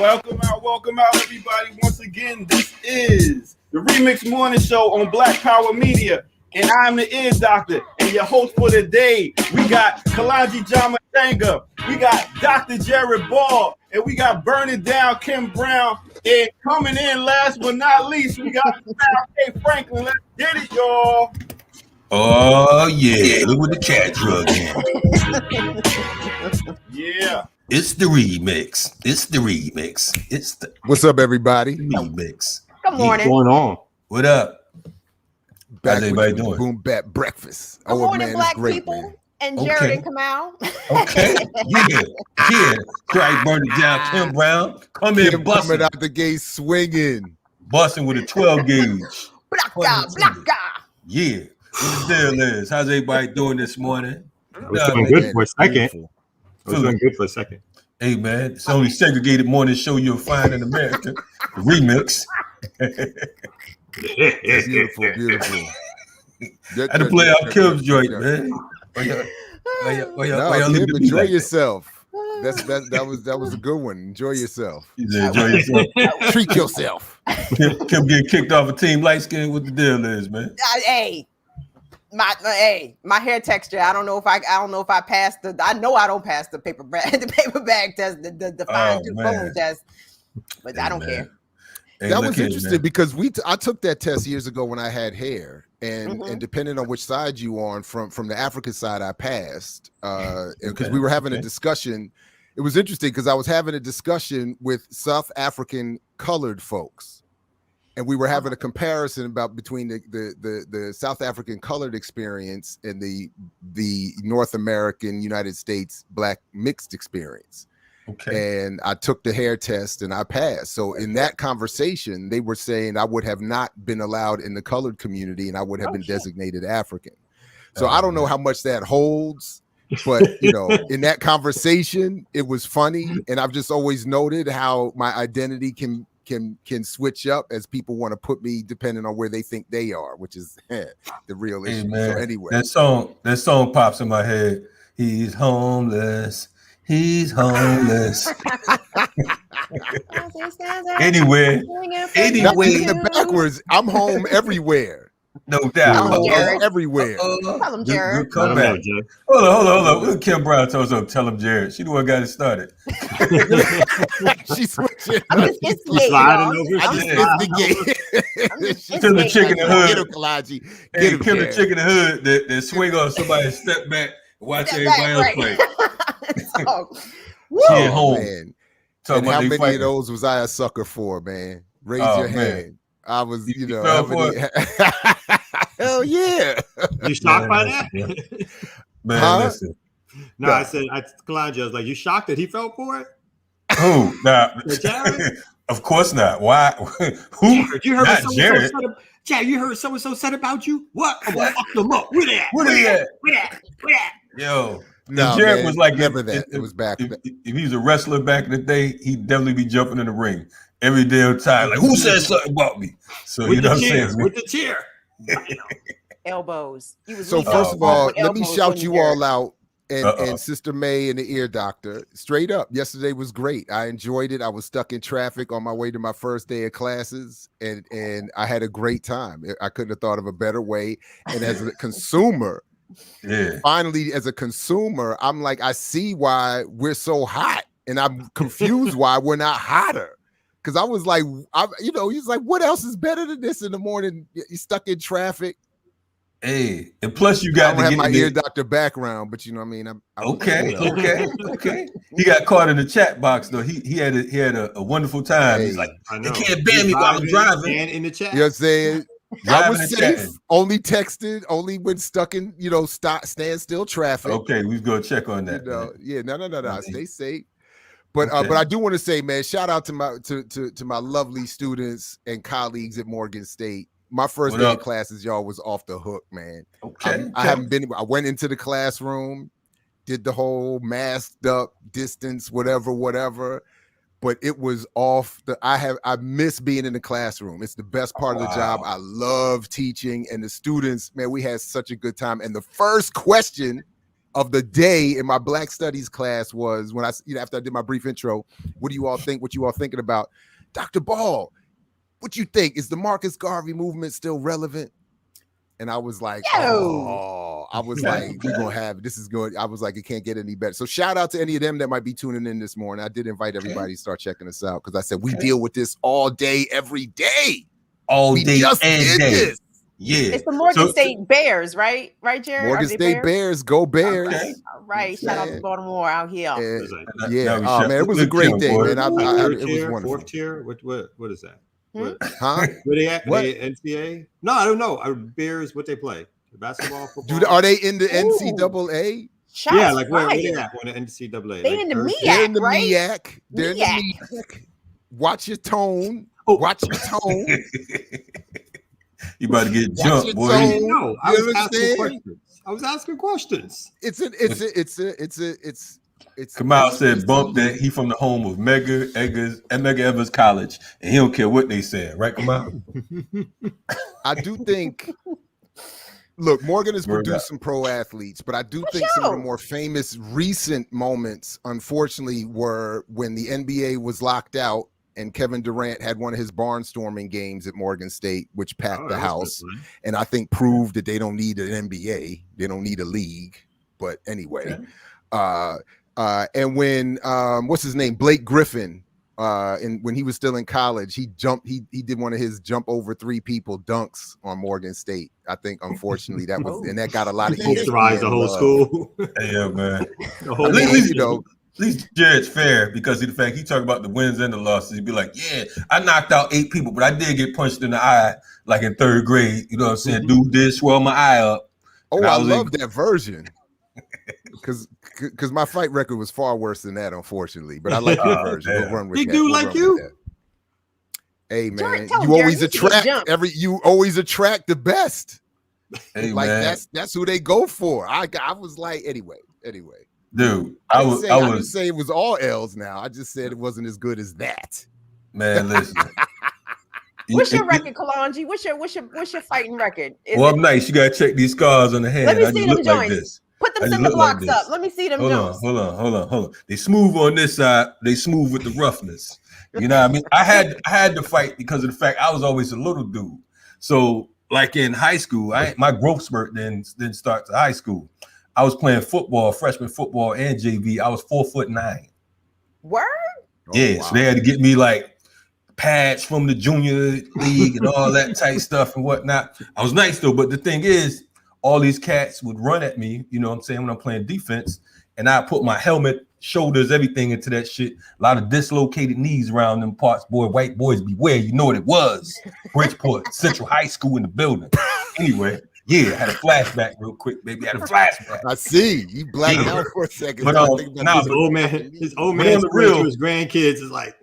Welcome out, everybody. Once again, this is the RemiX Morning Show on Black Power Media, and I'm the Ear Doctor, and your host for the day. We got Kalonji Jamatanga, we got Dr. Jared Ball, and we got Burning Down Kim Brown. And coming in last but not least, we got K. Franklin. Let's get it, y'all. Oh yeah, look what the cat drug in. Yeah. It's the remix. What's up, everybody? Remix. Good morning. What's going on? What up? Back How's everybody with doing? Boom Bap Breakfast. Good morning, man, black great, people. Man. And Jared and Kamal. Okay. Yeah. Right, Burning Down Kim Brown. Come in busting. Coming out the gate swinging. Busting with a 12 gauge. Black guy. Yeah. What the deal is? How's everybody doing this morning? It was doing good for a second. Feeling good for a second. Hey man, it's the only segregated morning show you'll find in America. The remix. Beautiful. I had to play out Kim's joint, man. Enjoy yourself. That was a good one. Enjoy yourself. Enjoy yourself. Treat yourself. Kim getting kicked off a team light skin. What the deal is, man? My hair texture. I don't know if I passed the. I know I don't pass the paper bag test, the fine tooth bone test, but I don't care. Hey, that was interesting because I took that test years ago when I had hair, and depending on which side you on, from the African side, I passed because we were having a discussion. It was interesting because I was having a discussion with South African colored folks. And we were having a comparison between the South African colored experience and the North American United States black mixed experience. Okay. And I took the hair test and I passed. So in that conversation, they were saying I would have not been allowed in the colored community and I would have been designated African. So I don't know how much that holds, but in that conversation, it was funny. And I've just always noted how my identity can switch up as people want to put me depending on where they think they are, which is the real issue. Man, so anyway, that song pops in my head. He's homeless. Anyway, the backwards. I'm home everywhere. No doubt. Everywhere. Tell him, Jared. Come back. Hold on. Kim Brown told us, tell him, Jared. She the one got it started. She's switching. Kill the chick in the hood. Get him, Kalonji. Kill the chick in the hood that swing on somebody, step back, watch everybody else play. She at home. Man. And how many of those was I a sucker for, man? Raise your hand. I was, hell yeah. You shocked by that? Man, listen. No, I said, Kalonji, I was like, you shocked that he fell for it? Who? Nah. Of course not. Why? Who? Jared, you heard not Jared. Jared, you heard so-and-so said about you? What? I'm gonna fuck them up. Where that? Yo. No, Jared man, was like never that. It was back. If he was a wrestler back in the day, he'd definitely be jumping in the ring every damn time. Like, who said something about me? So with what I'm saying? With the chair. Elbows. So first of all, let me shout you all out and Sister May and the Ear Doctor. Straight up, yesterday was great. I enjoyed it. I was stuck in traffic on my way to my first day of classes, and I had a great time. I couldn't have thought of a better way. And as a consumer, finally, as a consumer, I'm like, I see why we're so hot, and I'm confused why we're not hotter. Because I was like, he's like, what else is better than this in the morning? You're stuck in traffic. Hey, and plus you got I don't have my Ear Doctor background, but you know what I mean. Okay. He got caught in the chat box though. He had a wonderful time. He's like, they can't ban me while I'm driving. And in the chat, you know what I'm saying? I was safe. Only texted. Only when stuck in standstill traffic. Okay, we go check on that. No. Stay safe. But I do want to say, man, shout out to my lovely students and colleagues at Morgan State. My first day of classes, y'all, was off the hook, man. Okay. I went into the classroom, did the whole masked up distance, whatever. But it was off I miss being in the classroom. It's the best part of the job. I love teaching, and the students, man, we had such a good time. And the first question of the day in my Black Studies class was when after I did my brief intro, what do you all think? What you all thinking about? Dr. Ball, what you think? Is the Marcus Garvey movement still relevant? And I was like, we're gonna have this is good. I was like, it can't get any better. So shout out to any of them that might be tuning in this morning. I did invite everybody to start checking us out because I said we deal with this all day, every day. All day and day. This. Yeah. It's the Morgan State Bears, right? Right, Jared? Morgan State Bears, go Bears. Okay. All right. Shout out to Baltimore out here. Yeah. Oh man, it was a great day, man. It was wonderful. Fourth tier? What is that? Huh? Where they at? What? NCAA? No, I don't know. Bears, what they play? Basketball, football? Are they in the NCAA? Yeah, like where they at on the NCAA? They in the MEAC, They're in the right? MEAC. They're in the MEAC. Watch your tone. Watch your tone. You about to get jumped, boy. No, I was asking questions. Kamal said bump that he from the home of Medgar Evers College, and he don't care what they said, right, Kamal? I do think. Look, Morgan has produced some pro athletes, but I do think some of the more famous recent moments, unfortunately, were when the NBA was locked out and Kevin Durant had one of his barnstorming games at Morgan State, which packed the house, and I think proved that they don't need an NBA, they don't need a league. But anyway, and when what's his name, Blake Griffin, when he was still in college, he did one of his jump over 3 people dunks on Morgan State. I think unfortunately that was and that got a lot of ESPN the whole school. Yeah, man. At least Jared's fair because of the fact he talked about the wins and the losses. He'd be like, yeah, I knocked out 8 people, but I did get punched in the eye like in 3rd grade. You know what I'm saying? Dude did swell my eye up. Oh, I love that version. Because my fight record was far worse than that, unfortunately. But I like that version. We'll run with Big dude like you. Hey man, you always attract the best. Hey, like man. That's who they go for. I was like, anyway. Dude, I didn't say it was all L's now. I just said it wasn't as good as that. Man, listen. What's your record, Kalanji? What's your fighting record? I'm nice. You gotta check these scars on the hand. Let me see them joints. Put them cinder blocks up. Let me see them joints. Hold on. They smooth on this side. They smooth with the roughness. You know what I mean? I had to fight because of the fact I was always a little dude. So like in high school, my growth spurt didn't start to high school. I was playing football, freshman football and JV. I was 4'9". Word? Yeah, so they had to get me like pads from the junior league and all that type stuff and whatnot. I was nice though, but the thing is, all these cats would run at me, you know what I'm saying, when I'm playing defense, and I put my helmet, shoulders, everything into that shit. A lot of dislocated knees around them parts. Boy, white boys beware. You know what it was. Bridgeport Central High School in the building. Anyway, yeah, I had a flashback real quick, baby. I had a flashback. I see. You blacked out for a second. But his old man real to his grandkids is like,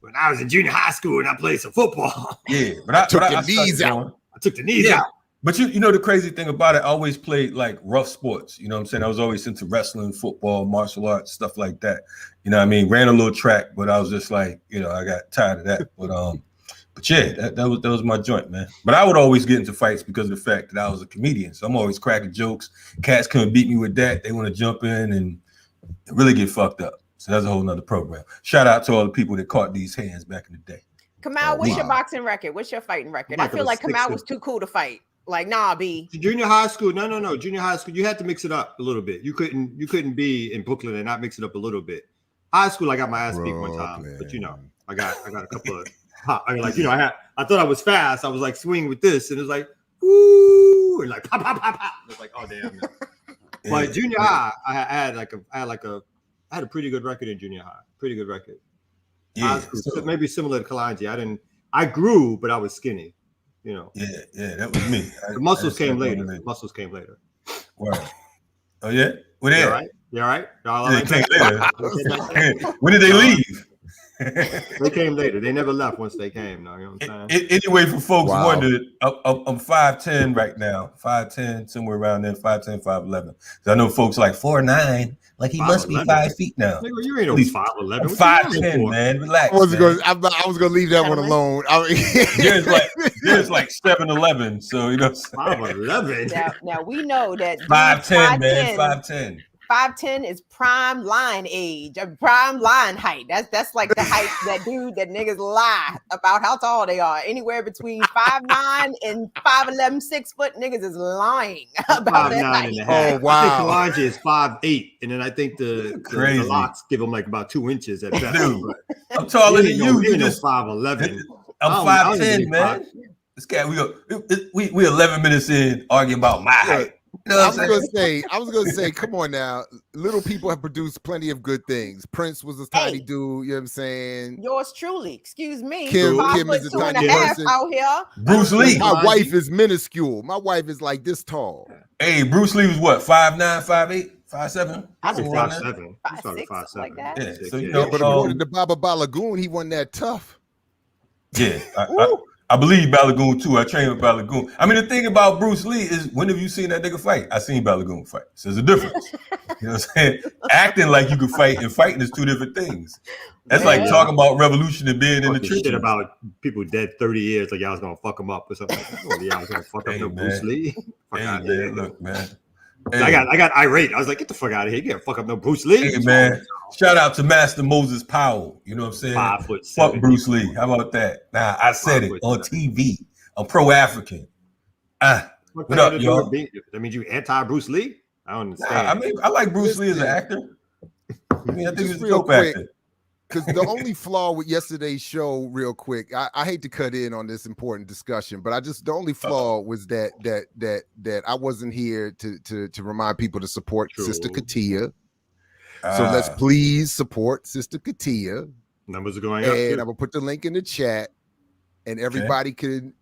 when I was in junior high school and I played some football. Yeah, but I took the knees out. I took the knees out. But you know the crazy thing about it, I always played like rough sports. You know what I'm saying? I was always into wrestling, football, martial arts, stuff like that. You know what I mean? Ran a little track, but I was just like, you know, I got tired of that. But yeah, that was my joint, man. But I would always get into fights because of the fact that I was a comedian. So I'm always cracking jokes. Cats couldn't beat me with that. They want to jump in and really get fucked up. So that's a whole nother program. Shout out to all the people that caught these hands back in the day. Kamal, what's your boxing record? What's your fighting record? I feel like Kamal was too cool to fight. Like, nah, B. Junior high school, no. Junior high school, you had to mix it up a little bit. You couldn't be in Brooklyn and not mix it up a little bit. High school, I got my ass beat one time, but you know, I got a couple of. I thought I was fast. I was like swinging with this, and it was like, woo, and like pop. It was like, oh damn. But junior high, I had a pretty good record in junior high. Pretty good record. Yeah, maybe similar to Kalanji. I grew, but I was skinny. You know. Yeah, that was me. The muscles came later. Wow. Oh yeah. When they right? You all right? Came later. When did they leave? They came later. They never left once they came. No, you know what I'm saying? Anyway, for folks wondered, I'm 5'10" right now. 5'10", somewhere around there. 5'10", 5'11". So I know folks like 4'9". Like he must be 5 feet now. Nigga, you ain't no 5'11". 5'10", man. Relax. I was gonna leave that one alone. There's like 7'11", so you know. 5'11". Now we know that 5'10", man. 5'10". 5'10" is prime line age, prime line height. That's like the height that niggas lie about how tall they are. Anywhere between 5'9" and 5'11", 6 foot niggas is lying about that height. Oh wow! I think Kalanji is 5'8", and then I think the locks give him like about 2 inches at best. Dude, I'm taller than you. You just 5'11". I'm 5'10", man. This guy, we 11 minutes in arguing about my height. You know I was gonna say, come on now. Little people have produced plenty of good things. Prince was a tiny dude, you know what I'm saying? Yours truly, excuse me. Kim is a tiny person out here. Bruce Lee. My wife is minuscule. My wife is like this tall. Hey, Bruce Lee was what, 5'9", 5'8", 5'7"? I think 5'7". 5'6", like that. Yeah, so but according to Baba Balagoon, he wasn't that tough. Yeah, I believe Balagoon too. I trained with Balagoon. I mean, the thing about Bruce Lee is, when have you seen that nigga fight? I seen Balagoon fight. So there's a difference. You know what I'm saying? Acting like you can fight and fighting is two different things. That's like talking about revolution and being in the trenches. Shit about people dead 30 years, like y'all was gonna fuck them up or something. Y'all was gonna fuck up no Bruce Lee. Look, man. Hey. I got irate. I was like, get the fuck out of here. You can't fuck up no Bruce Lee. Hey, man. Shout out to Master Moses Powell. You know what I'm saying? 5'7". Fuck Bruce Lee. How about that? Nah, I said it on TV. I'm pro-African. What up, y'all? That means you anti-Bruce Lee? I don't understand. I mean, I like Bruce Lee as an actor. I mean, I think he's a dope actor. Because the only flaw with yesterday's show, real quick, I hate to cut in on this important discussion, but the only flaw was that I wasn't here to remind people to support Sister Katia. So let's please support Sister Katia. Numbers are going up. And I'm gonna put the link in the chat, and everybody can.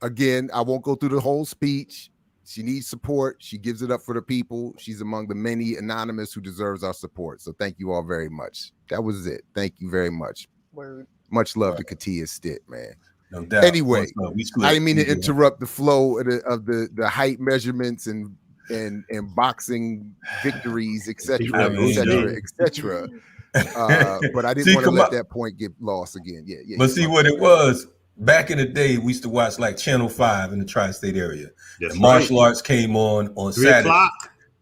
Again, I won't go through the whole speech. She needs support. She gives it up for the people. She's among the many anonymous who deserves our support. So thank you all very much. That was it. Thank you very much. Word. Much love to Katia Stitt, man. No doubt. Anyway, I didn't mean to interrupt the flow of the height measurements and boxing victories, etc. But I didn't want to let that point get lost again. Yeah. But see what it was. Back in the day, we used to watch like Channel 5 in the tri-state area. The martial arts came on 3 Saturday. o'clock.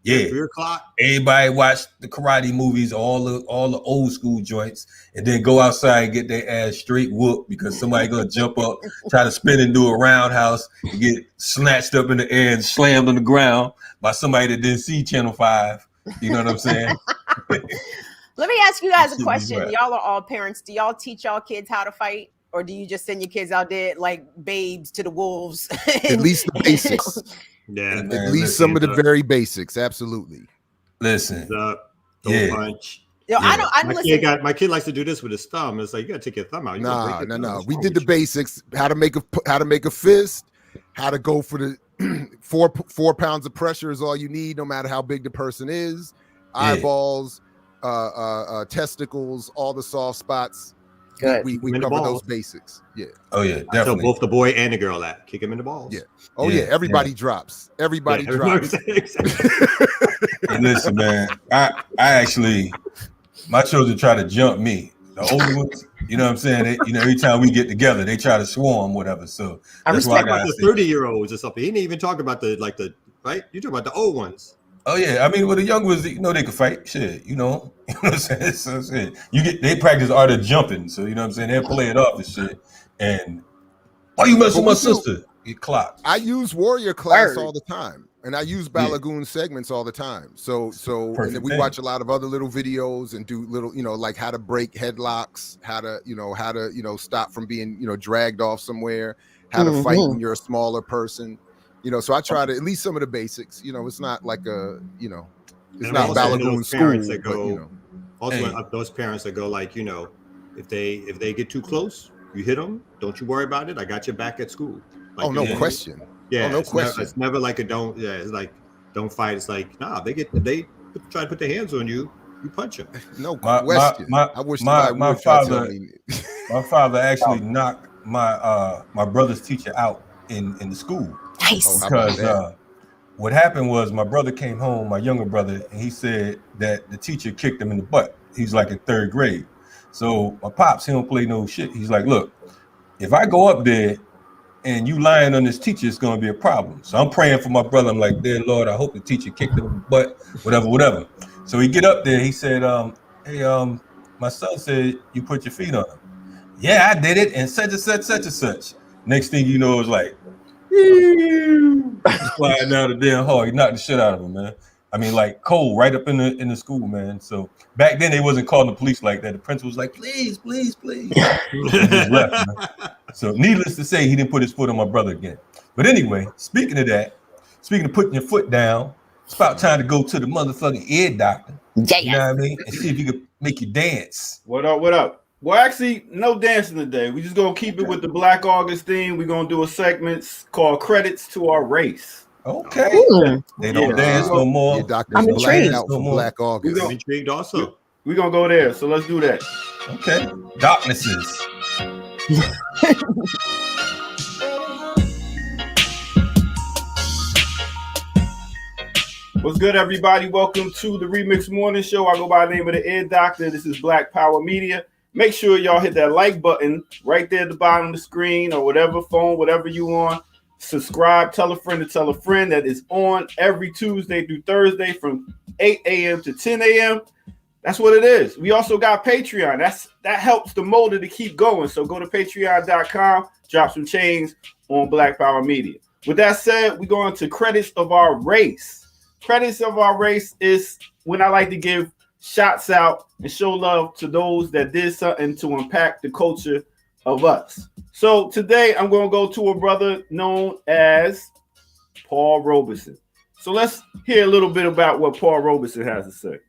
Yeah, 3 o'clock. Everybody watched the karate movies, all the old school joints, and then go outside and get their ass straight whooped because somebody gonna jump up, try to spin and do a roundhouse, and get snatched up in the air and slammed on the ground by somebody that didn't see Channel 5. You know what I'm saying? Let me ask you guys a question. Y'all are all parents. Do y'all teach y'all kids how to fight? Or do you just send your kids out there like babes to the wolves? At least the basics. Yeah. At least some of the very basics. Absolutely. Listen. Don't punch. Yo, yeah. My kid likes to do this with his thumb. It's like, you gotta take your thumb out. No. We did the basics. How to make a fist, how to go for the 4 pounds of pressure is all you need, no matter how big the person is. Eyeballs, testicles, all the soft spots. We cover those basics. Yeah. Oh yeah, definitely. So both the boy and the girl that kick him in the balls. Yeah. Oh yeah. Everybody drops. Everybody drops. And listen, man, I actually, my children try to jump me. The older ones, you know what I'm saying? They, every time we get together, they try to swarm, whatever. So I respect about the 30-year-olds or something. He didn't even talk about the right. You talk about the old ones. Oh yeah, I mean, well, the young ones, they can fight. Shit, you know what I'm saying? So, they practice art of jumping, so you know what I'm saying. They'll play it off and shit. And why you messing with my sister? Get clocked. I use Warrior class all the time, and I use Balagoon segments all the time. So and then we watch a lot of other little videos and do little, like how to break headlocks, how to stop from being dragged off somewhere, how to fight when you're a smaller person. So I try to at least some of the basics. It's not like it's not Balagoon school. Those parents that go like, if they get too close, you hit them. Don't you worry about it. I got your back at school. Like, no question. Yeah, no question. It's never like a don't. Yeah, it's like don't fight. It's like they try to put their hands on you. You punch them. No question. I wish my father actually knocked my brother's teacher out in the school. Nice. Because what happened was my brother came home, my younger brother, and he said that the teacher kicked him in the butt. He's like in 3rd grade. So my pops, he don't play no shit. He's like, look, if I go up there and you lying on this teacher, it's going to be a problem. So I'm praying for my brother. I'm like, dear Lord, I hope the teacher kicked him in the butt, whatever. So he get up there. He said, "Hey, my son said you put your feet on him." Yeah, I did it, and such and such, such and such. Next thing you know, it's like, he's flying down the damn hall. He knocked the shit out of him, man. I mean, like cold, right up in the school, man. So back then they wasn't calling the police like that. The principal was like, "Please, please, please." He just left, man. So needless to say, he didn't put his foot on my brother again. But anyway, speaking of putting your foot down, it's about time to go to the motherfucking ear doctor. Yeah. You know what I mean? And see if he could make you dance. What up? What up? Well, actually, no dancing today. We just gonna keep it with the Black August theme. We're gonna do a segment called "Credits to Our Race." Okay. They don't dance no more. Your doctor's I'm intrigued. out for Black August. I'm intrigued also. We're gonna go there. So let's do that. Okay. Darknesses. What's good, everybody? Welcome to the Remix Morning Show. I go by the name of the Ear Doctor. This is Black Power Media. Make sure y'all hit that like button right there at the bottom of the screen or whatever phone, whatever you on. Subscribe, tell a friend to tell a friend. That is on every Tuesday through Thursday from 8 a.m. to 10 a.m. That's what it is. We also got Patreon. That helps the motor to keep going. So go to patreon.com, drop some change on Black Power Media. With that said, we go into credits of our race. Credits of our race is when I like to give shots out and show love to those that did something to impact the culture of us. So today I'm going to go to a brother known as Paul Robeson. So let's hear a little bit about what Paul Robeson has to say.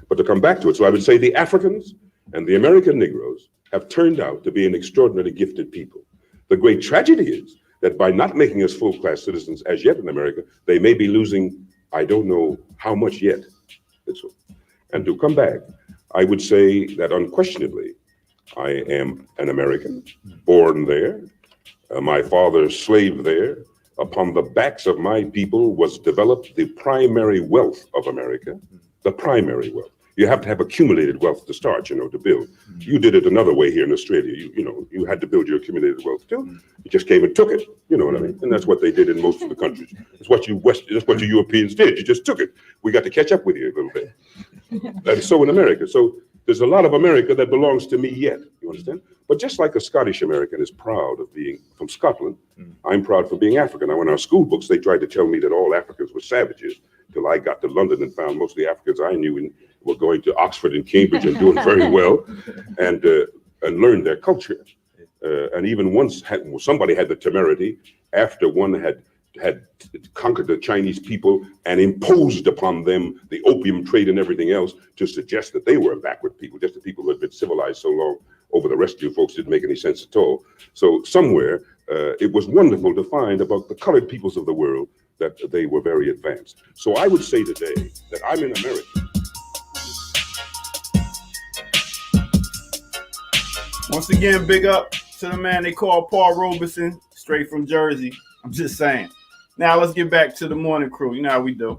But to come back to it, so I would say the Africans and the American Negroes have turned out to be an extraordinarily gifted people. The great tragedy is that by not making us full-class citizens as yet in America, they may be losing, I don't know how much yet. And to come back, I would say that unquestionably, I am an American, born there. My father slaved there. Upon the backs of my people was developed the primary wealth of America, the primary wealth. You have to have accumulated wealth to start, to build. You did it another way here in Australia. You had to build your accumulated wealth too. You just came and took it. You know what I mean? And that's what they did in most of the countries. That's what you Europeans did. You just took it. We got to catch up with you a little bit. That is so in America. So there's a lot of America that belongs to me yet. You understand? But just like a Scottish American is proud of being from Scotland, I'm proud for being African. Now, in our school books, they tried to tell me that all Africans were savages till I got to London and found most of the Africans I knew were going to Oxford and Cambridge and doing very well and learned their culture. And even once somebody had the temerity after one had conquered the Chinese people and imposed upon them the opium trade and everything else to suggest that they were a backward people, just the people who had been civilized so long over the rest of you folks didn't make any sense at all. So somewhere it was wonderful to find about the colored peoples of the world that they were very advanced. So I would say today that I'm in America. Once again, big up to the man they call Paul Robeson, straight from Jersey. I'm just saying. Now let's get back to the morning crew. You know how we do.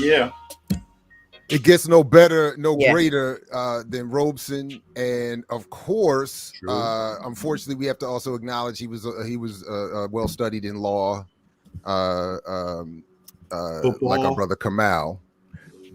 Yeah. It gets no better, greater than Robeson, and of course, unfortunately, we have to also acknowledge he was well studied in law, like our brother Kamal,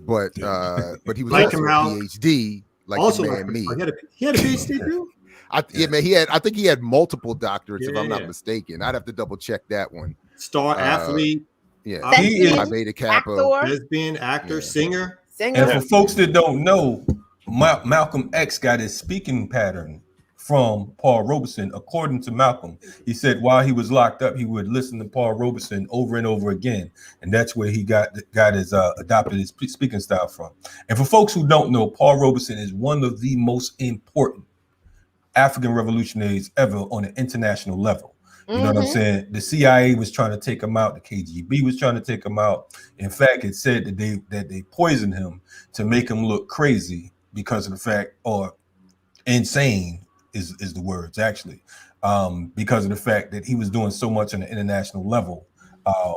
but he was also a PhD, like also man me. He had a PhD too. I think he had multiple doctorates, if I'm not mistaken. I'd have to double check that one. Star athlete. Yeah, he is Phi Beta Kappa, lesbian, actor, singer. And for folks that don't know, Malcolm X got his speaking pattern from Paul Robeson. According to Malcolm, he said while he was locked up, he would listen to Paul Robeson over and over again, and that's where he got his adopted his speaking style from. And for folks who don't know, Paul Robeson is one of the most important African revolutionaries ever on an international level. You know what I'm saying? The CIA was trying to take him out. The KGB was trying to take him out. In fact, it said that they poisoned him to make him look crazy because of the fact, or insane is the words actually, because of the fact that he was doing so much on an international level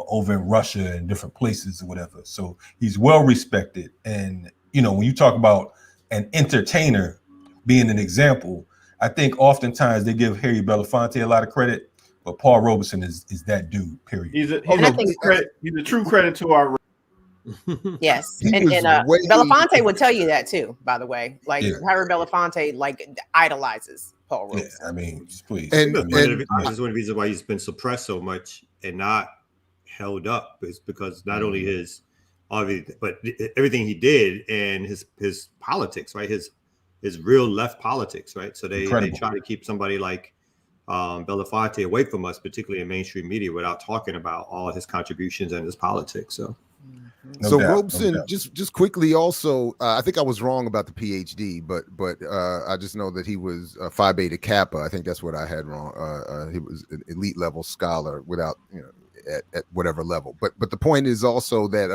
over in Russia and different places or whatever. So he's well respected. And when you talk about an entertainer being an example, I think oftentimes they give Harry Belafonte a lot of credit. but Paul Robeson is that dude. Period. He's a true credit to our. Yes, and Belafonte would tell you that too. By the way, like Harry Belafonte, like idolizes Paul Robeson. Yeah, I mean, please. This is one of the reasons why he's been suppressed so much and not held up is because not only his obviously, but everything he did and his politics, right? His real left politics, right? So they try to keep somebody like Belafonte away from us, particularly in mainstream media, without talking about all his contributions and his politics. So. So Robeson, just quickly also, I think I was wrong about the PhD, but I just know that he was Phi Beta Kappa. I think that's what I had wrong. He was an elite level scholar without, at whatever level. But the point is also that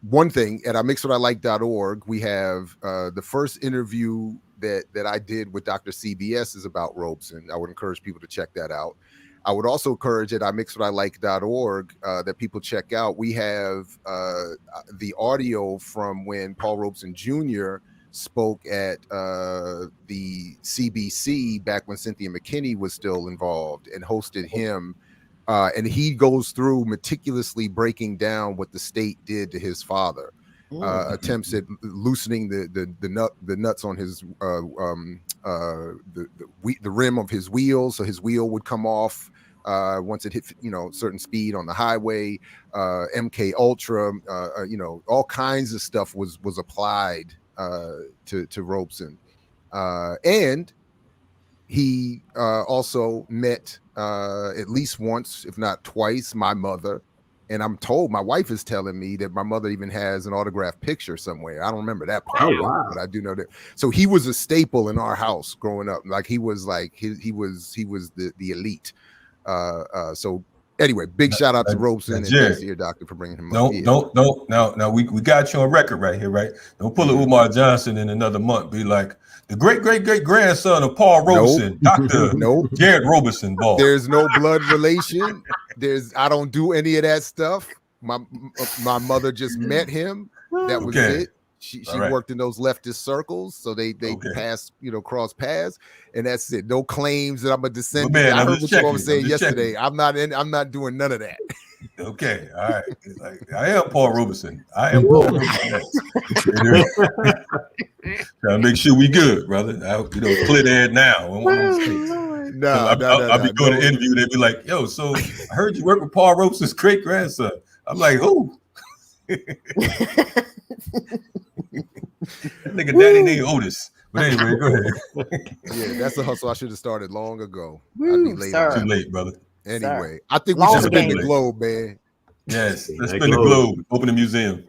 one thing at imixwhatilike.org, we have the first interview that I did with Dr. CBS is about Robeson. I would encourage people to check that out. I would also encourage at imixwhatilike.org that people check out. We have the audio from when Paul Robeson Jr. spoke at the CBC back when Cynthia McKinney was still involved and hosted him. And he goes through meticulously breaking down what the state did to his father. Attempts at loosening the nuts on his the rim of his wheel, so his wheel would come off once it hit certain speed on the highway. MK Ultra, all kinds of stuff was applied to Robeson, and he also met at least once, if not twice, my mother. And I'm told, my wife is telling me that my mother even has an autographed picture somewhere. I don't remember that part, but I do know that. So he was a staple in our house growing up. Like he was he was the elite. So anyway, big shout out to Robeson and thanks to your doctor for bringing him up. No, we got you on record right here, right? Don't pull a Umar Johnson in another month. Be like the great grandson of Paul Robeson, Dr. Jared Robeson Ball. There's no blood relation. I don't do any of that stuff. My mother just met him. That was it. She worked in those leftist circles, so they passed, cross paths, and that's it. No claims that I'm a descendant. Man, I heard what you were saying yesterday. I'm not doing none of that. Okay, all right. I am Paul Robeson. I am Paul Robeson. Trying to make sure we good, brother. Clear the air now. I'll be doing an interview. They'd be like, "Yo, so I heard you work with Paul Robeson's great grandson." I'm like, "Who?" That nigga daddy named Otis. But anyway, go ahead. Yeah, that's a hustle I should have started long ago. I'd be late. Too late, brother. Anyway, I think we should spin the globe, man. Yes, let's spin the globe. Open the museum.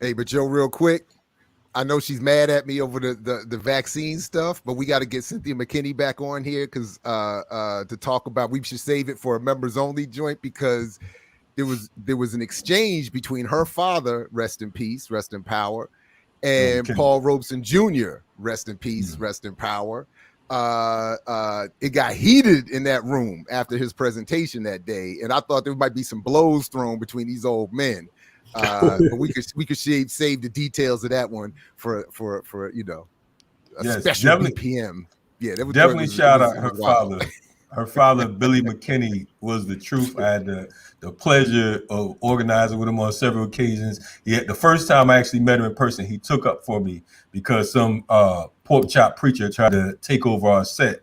Hey, but Joe, real quick, I know she's mad at me over the vaccine stuff, but we got to get Cynthia McKinney back on here because to talk about, we should save it for a members only joint because there was an exchange between her father, rest in peace, rest in power, and Paul Robeson Jr., rest in peace, rest in power. It got heated in that room after his presentation that day, and I thought there might be some blows thrown between these old men. But we could save the details of that one for a special BPM. Yeah, definitely shout out her father. Her father, Billy McKinney, was the truth. I had the pleasure of organizing with him on several occasions. The first time I actually met him in person, he took up for me because some pork chop preacher tried to take over our set.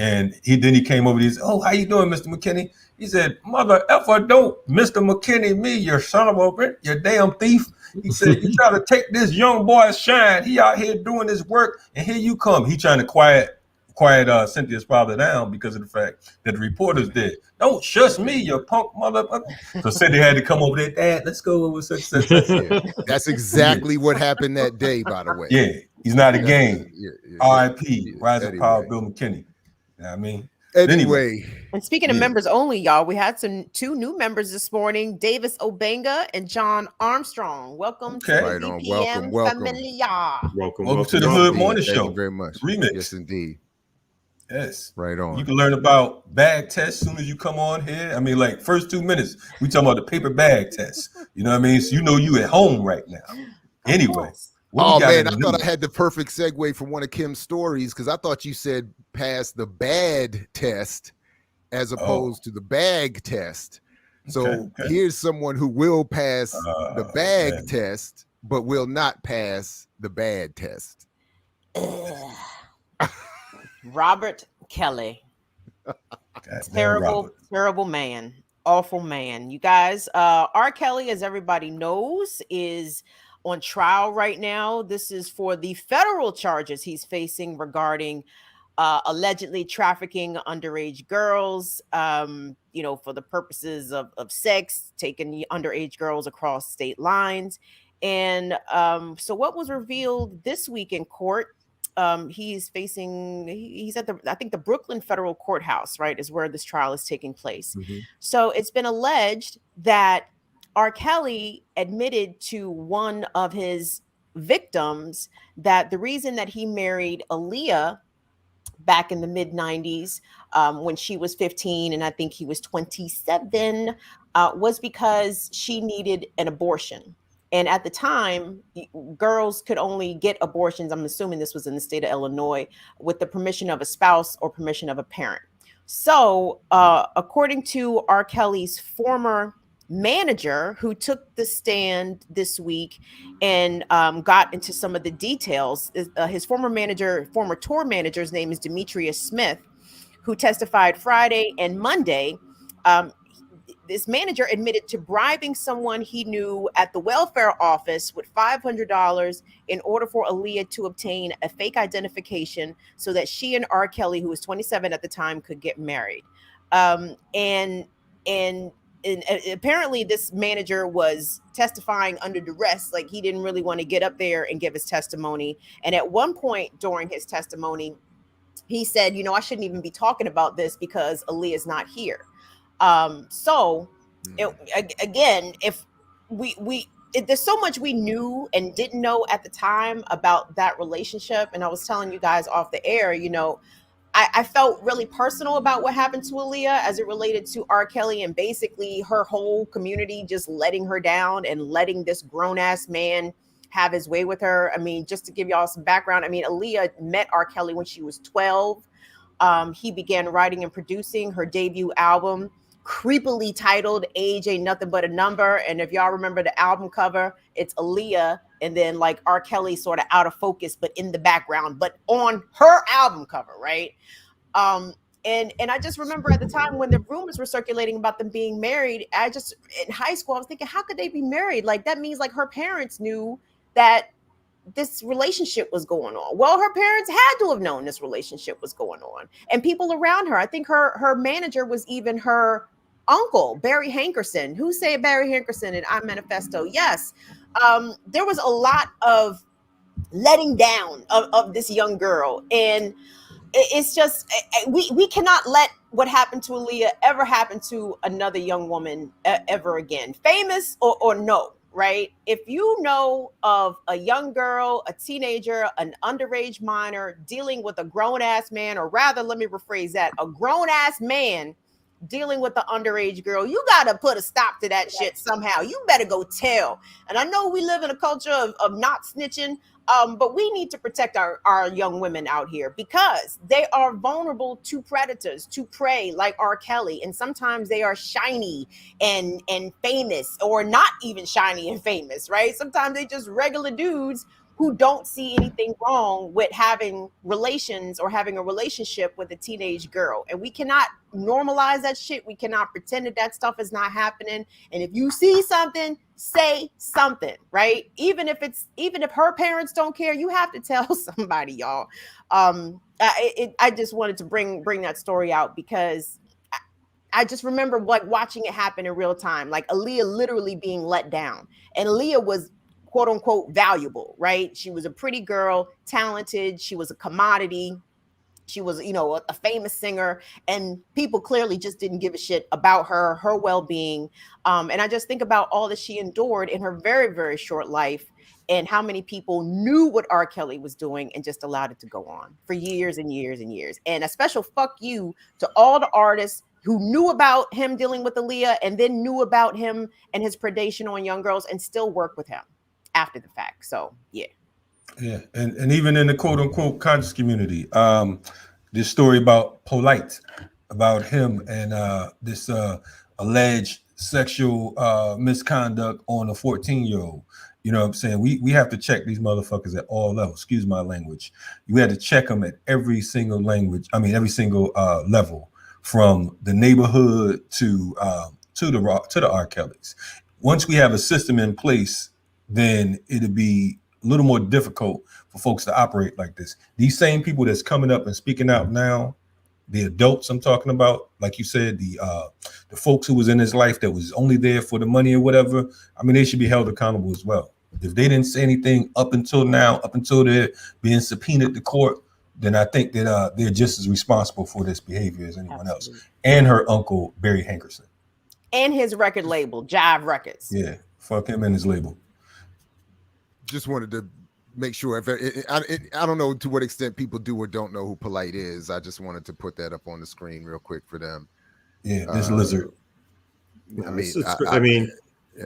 And he came over and he said, "Oh, how you doing, Mr. McKinney?" He said, "Mother effer, don't Mr. McKinney me, you son of a bitch, you damn thief." He said, "You try to take this young boy's shine. He out here doing his work, and here you come." He trying to quiet Cynthia's father down because of the fact that the reporters did. "Don't shush me, you punk motherfucker." So Cynthia had to come over there. "Dad, let's go over such. Yeah, that's exactly what happened that day, by the way. Yeah. He's not a game. Yeah, R.I.P. Rise of Power, anyway. Bill McKinney. You know what I mean? Anyway. And speaking of members only, y'all, we had two new members this morning, Davis Obenga and John Armstrong. Welcome to the Right on. VPM Welcome. Familia. Welcome to the Hood Morning Show. Thank you very much. Remix. Yes, indeed. Yes. Right on. You can learn about bag tests as soon as you come on here. I mean, like first 2 minutes, we talking about the paper bag test. You know what I mean? So you know you at home right now. Anyway. Oh man, I thought I had the perfect segue from one of Kim's stories because I thought you said pass the bad test as opposed to the bag test. So here's someone who will pass the bag test, but will not pass the bad test. Robert Kelly. Terrible man. Awful man. You guys, R. Kelly, as everybody knows, is on trial right now. This is for the federal charges he's facing regarding allegedly trafficking underage girls, for the purposes of sex, taking underage girls across state lines. And so what was revealed this week in court, he's at the Brooklyn federal courthouse, right, is where this trial is taking place. Mm-hmm. So it's been alleged that R. Kelly admitted to one of his victims that the reason that he married Aaliyah back in the mid 90s, when she was 15 and I think he was 27, was because she needed an abortion. And at the time, girls could only get abortions, I'm assuming this was in the state of Illinois, with the permission of a spouse or permission of a parent. So according to R. Kelly's former manager, who took the stand this week and got into some of the details, his former tour manager's name is Demetrius Smith, who testified Friday and Monday. This manager admitted to bribing someone he knew at the welfare office with $500 in order for Aaliyah to obtain a fake identification so that she and R. Kelly, who was 27 at the time, could get married. And apparently this manager was testifying under duress, like he didn't really want to get up there and give his testimony. And at one point during his testimony, he said, I shouldn't even be talking about this because Aaliyah's not here. Again, if there's so much we knew and didn't know at the time about that relationship. And I was telling you guys off the air, I felt really personal about what happened to Aaliyah as it related to R. Kelly and basically her whole community just letting her down and letting this grown ass man have his way with her. I mean, just to give y'all some background, Aaliyah met R. Kelly when she was 12. He began writing and producing her debut album, creepily titled Age Ain't Nothing But a Number. And if y'all remember the album cover, it's Aaliyah and then like R. Kelly sort of out of focus, but in the background, but on her album cover, right? And I just remember at the time when the rumors were circulating about them being married, in high school, I was thinking, how could they be married? Like, that means like her parents knew that this relationship was going on. Well, her parents had to have known this relationship was going on. And people around her, I think her manager was even her uncle, Barry Hankerson. Who say Barry Hankerson in I Manifesto? Yes. There was a lot of letting down of this young girl. And it's just, we cannot let what happened to Aaliyah ever happen to another young woman ever again, famous or no. Right? If you know of a young girl, a teenager, an underage minor dealing with a grown ass man, or rather, let me rephrase that, a grown ass man dealing with the underage girl, you got to put a stop to that shit somehow. You better go tell. And I know we live in a culture of not snitching, but we need to protect our young women out here because they are vulnerable to predators, to prey like R. Kelly. And sometimes they are shiny and famous, or not even shiny and famous, right? Sometimes they just regular dudes who don't see anything wrong with having relations or having a relationship with a teenage girl. And we cannot normalize that shit. We cannot pretend that stuff is not happening. And if you see something, say something, right? Even if her parents don't care, you have to tell somebody, y'all. I just wanted to bring that story out because I just remember like watching it happen in real time, like Aaliyah literally being let down. And Aaliyah was quote unquote valuable, right? She was a pretty girl, talented. She was a commodity. She was, a famous singer, and people clearly just didn't give a shit about her well-being. And I just think about all that she endured in her very, very short life, and how many people knew what R. Kelly was doing and just allowed it to go on for years and years and years. And a special fuck you to all the artists who knew about him dealing with Aaliyah and then knew about him and his predation on young girls and still work with him after the fact. So, yeah. Yeah, and even in the quote unquote conscious community, this story about Polite, about him and this alleged sexual misconduct on a 14-year-old. You know what I'm saying? We have to check these motherfuckers at all levels. Excuse my language. You had to check them at every single every single level, from the neighborhood to the R. Kellys. Once we have a system in place, then it'll be a little more difficult for folks to operate like this. These same people that's coming up and speaking out now, the adults I'm talking about, like you said, the folks who was in his life that was only there for the money or whatever, I mean, they should be held accountable as well. If they didn't say anything up until now, up until they're being subpoenaed to court, then I think that they're just as responsible for this behavior as anyone else. And her uncle, Barry Hankerson. And his record label, Jive Records. Yeah, fuck him and his label. Just wanted to make sure. I don't know to what extent people do or don't know who Polite is. I just wanted to put that up on the screen real quick for them. Yeah, this lizard. I mean, yeah.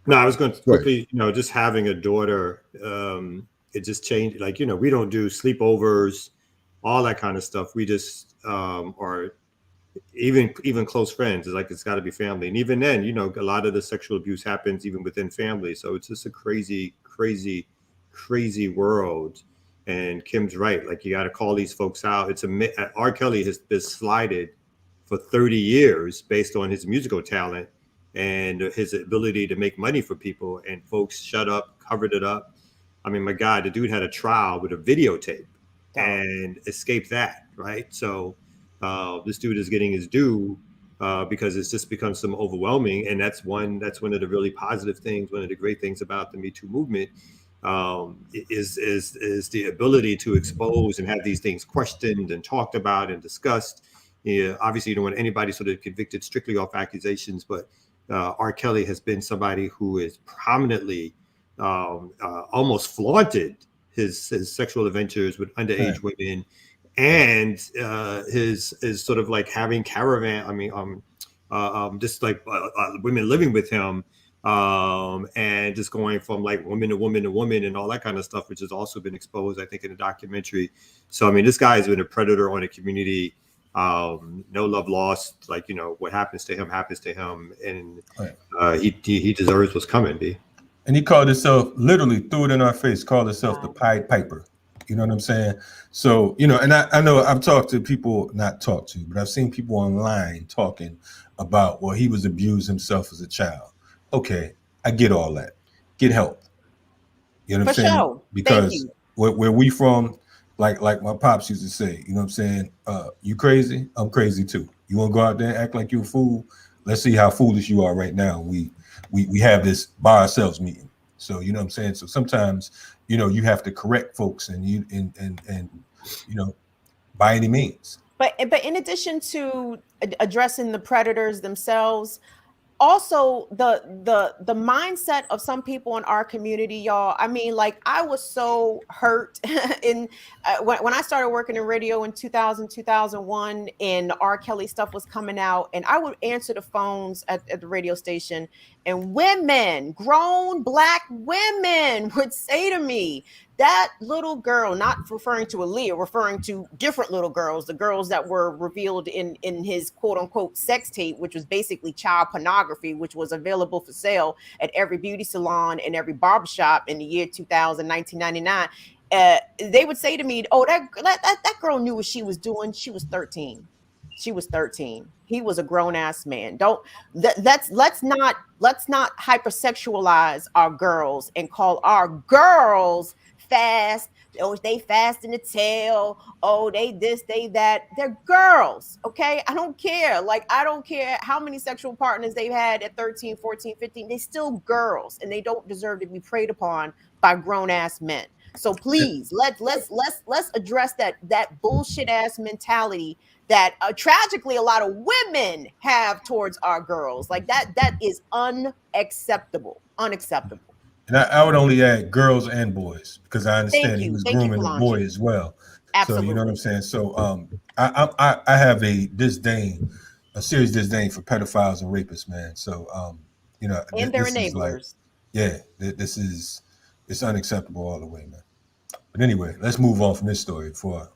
No, I was going to quickly, just having a daughter, it just changed. Like, we don't do sleepovers, all that kind of stuff. We just are even close friends. It's like, it's got to be family. And even then, a lot of the sexual abuse happens even within family. So it's just a crazy world. And Kim's right. Like, you got to call these folks out. R. Kelly has been slighted for 30 years based on his musical talent and his ability to make money for people, and folks shut up, covered it up. I mean, my God, the dude had a trial with a videotape and escaped that, right? So this dude is getting his due because it's just become some overwhelming. And that's one of the really positive things. One of the great things about the Me Too movement is the ability to expose and have these things questioned and talked about and discussed. Yeah, obviously, you don't want anybody sort of convicted strictly off accusations, but R. Kelly has been somebody who is prominently almost flaunted his sexual adventures with underage women, and his sort of like having caravan. I mean, just like women living with him, and just going from like woman to woman to woman and all that kind of stuff, which has also been exposed, I think, in the documentary. So, I mean, this guy has been a predator on a community. No love lost. Like, what happens to him, and he deserves what's coming, B. And he called himself, literally threw it in our face, called himself the Pied Piper. You know what I'm saying? So, and I know I've talked to people, but I've seen people online talking about, well, he was abused himself as a child. Okay, I get all that. Get help. You know what I'm saying? Sure. Because where we from, like my pops used to say, you know what I'm saying? You crazy? I'm crazy too. You want to go out there and act like you're a fool? Let's see how foolish you are right now. We have this by ourselves meeting. So, you know what I'm saying? So sometimes, you have to correct folks and by any means. But in addition to addressing the predators themselves, also the mindset of some people in our community, y'all. I mean, like, I was so hurt in when I started working in radio in 2001, and the R. Kelly stuff was coming out, and I would answer the phones at the radio station, and women, grown Black women, would say to me, that little girl, not referring to Aaliyah, referring to different little girls, the girls that were revealed in his quote unquote sex tape, which was basically child pornography, which was available for sale at every beauty salon and every barbershop in the year 2000, 1999. They would say to me, oh, that girl knew what she was doing. She was 13. She was 13. He was a grown ass man. Let's not hypersexualize our girls and call our girls fast. Oh, they fast in the tail. Oh, they this, they that. They're girls, okay? I don't care. Like, I don't care how many sexual partners they've had at 13, 14, 15. They still girls, and they don't deserve to be preyed upon by grown-ass men. So please, let's address that bullshit ass mentality that tragically a lot of women have towards our girls. Like that is unacceptable. Unacceptable. And I would only add girls and boys, because I understand he was grooming the boy as well. Absolutely. So you know what I'm saying? So I have a serious disdain for pedophiles and rapists, man. So you know, and their enablers. It's unacceptable all the way, man. But anyway, let's move on from this story before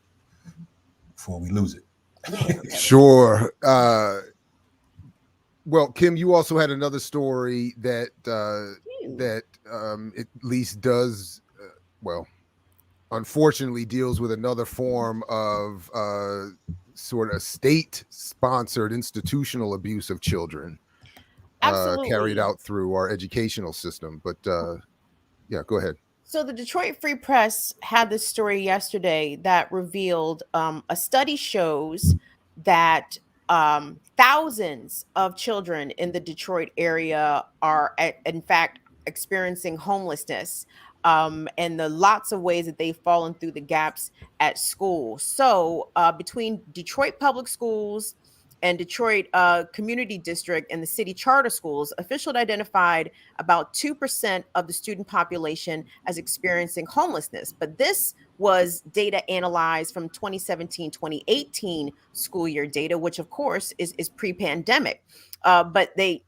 we lose it. Sure. Well, Kim, you also had another story that at least does unfortunately deals with another form of sort of state-sponsored institutional abuse of children carried out through our educational system. But yeah, go ahead. So the Detroit Free Press had this story yesterday that revealed a study shows that thousands of children in the Detroit area are, in fact, experiencing homelessness, and the lots of ways that they've fallen through the gaps at school. So between Detroit Public Schools and Detroit Community District and the city charter schools, officials identified about 2% of the student population as experiencing homelessness. But this was data analyzed from 2017-2018 school year data, which of course is pre-pandemic. But an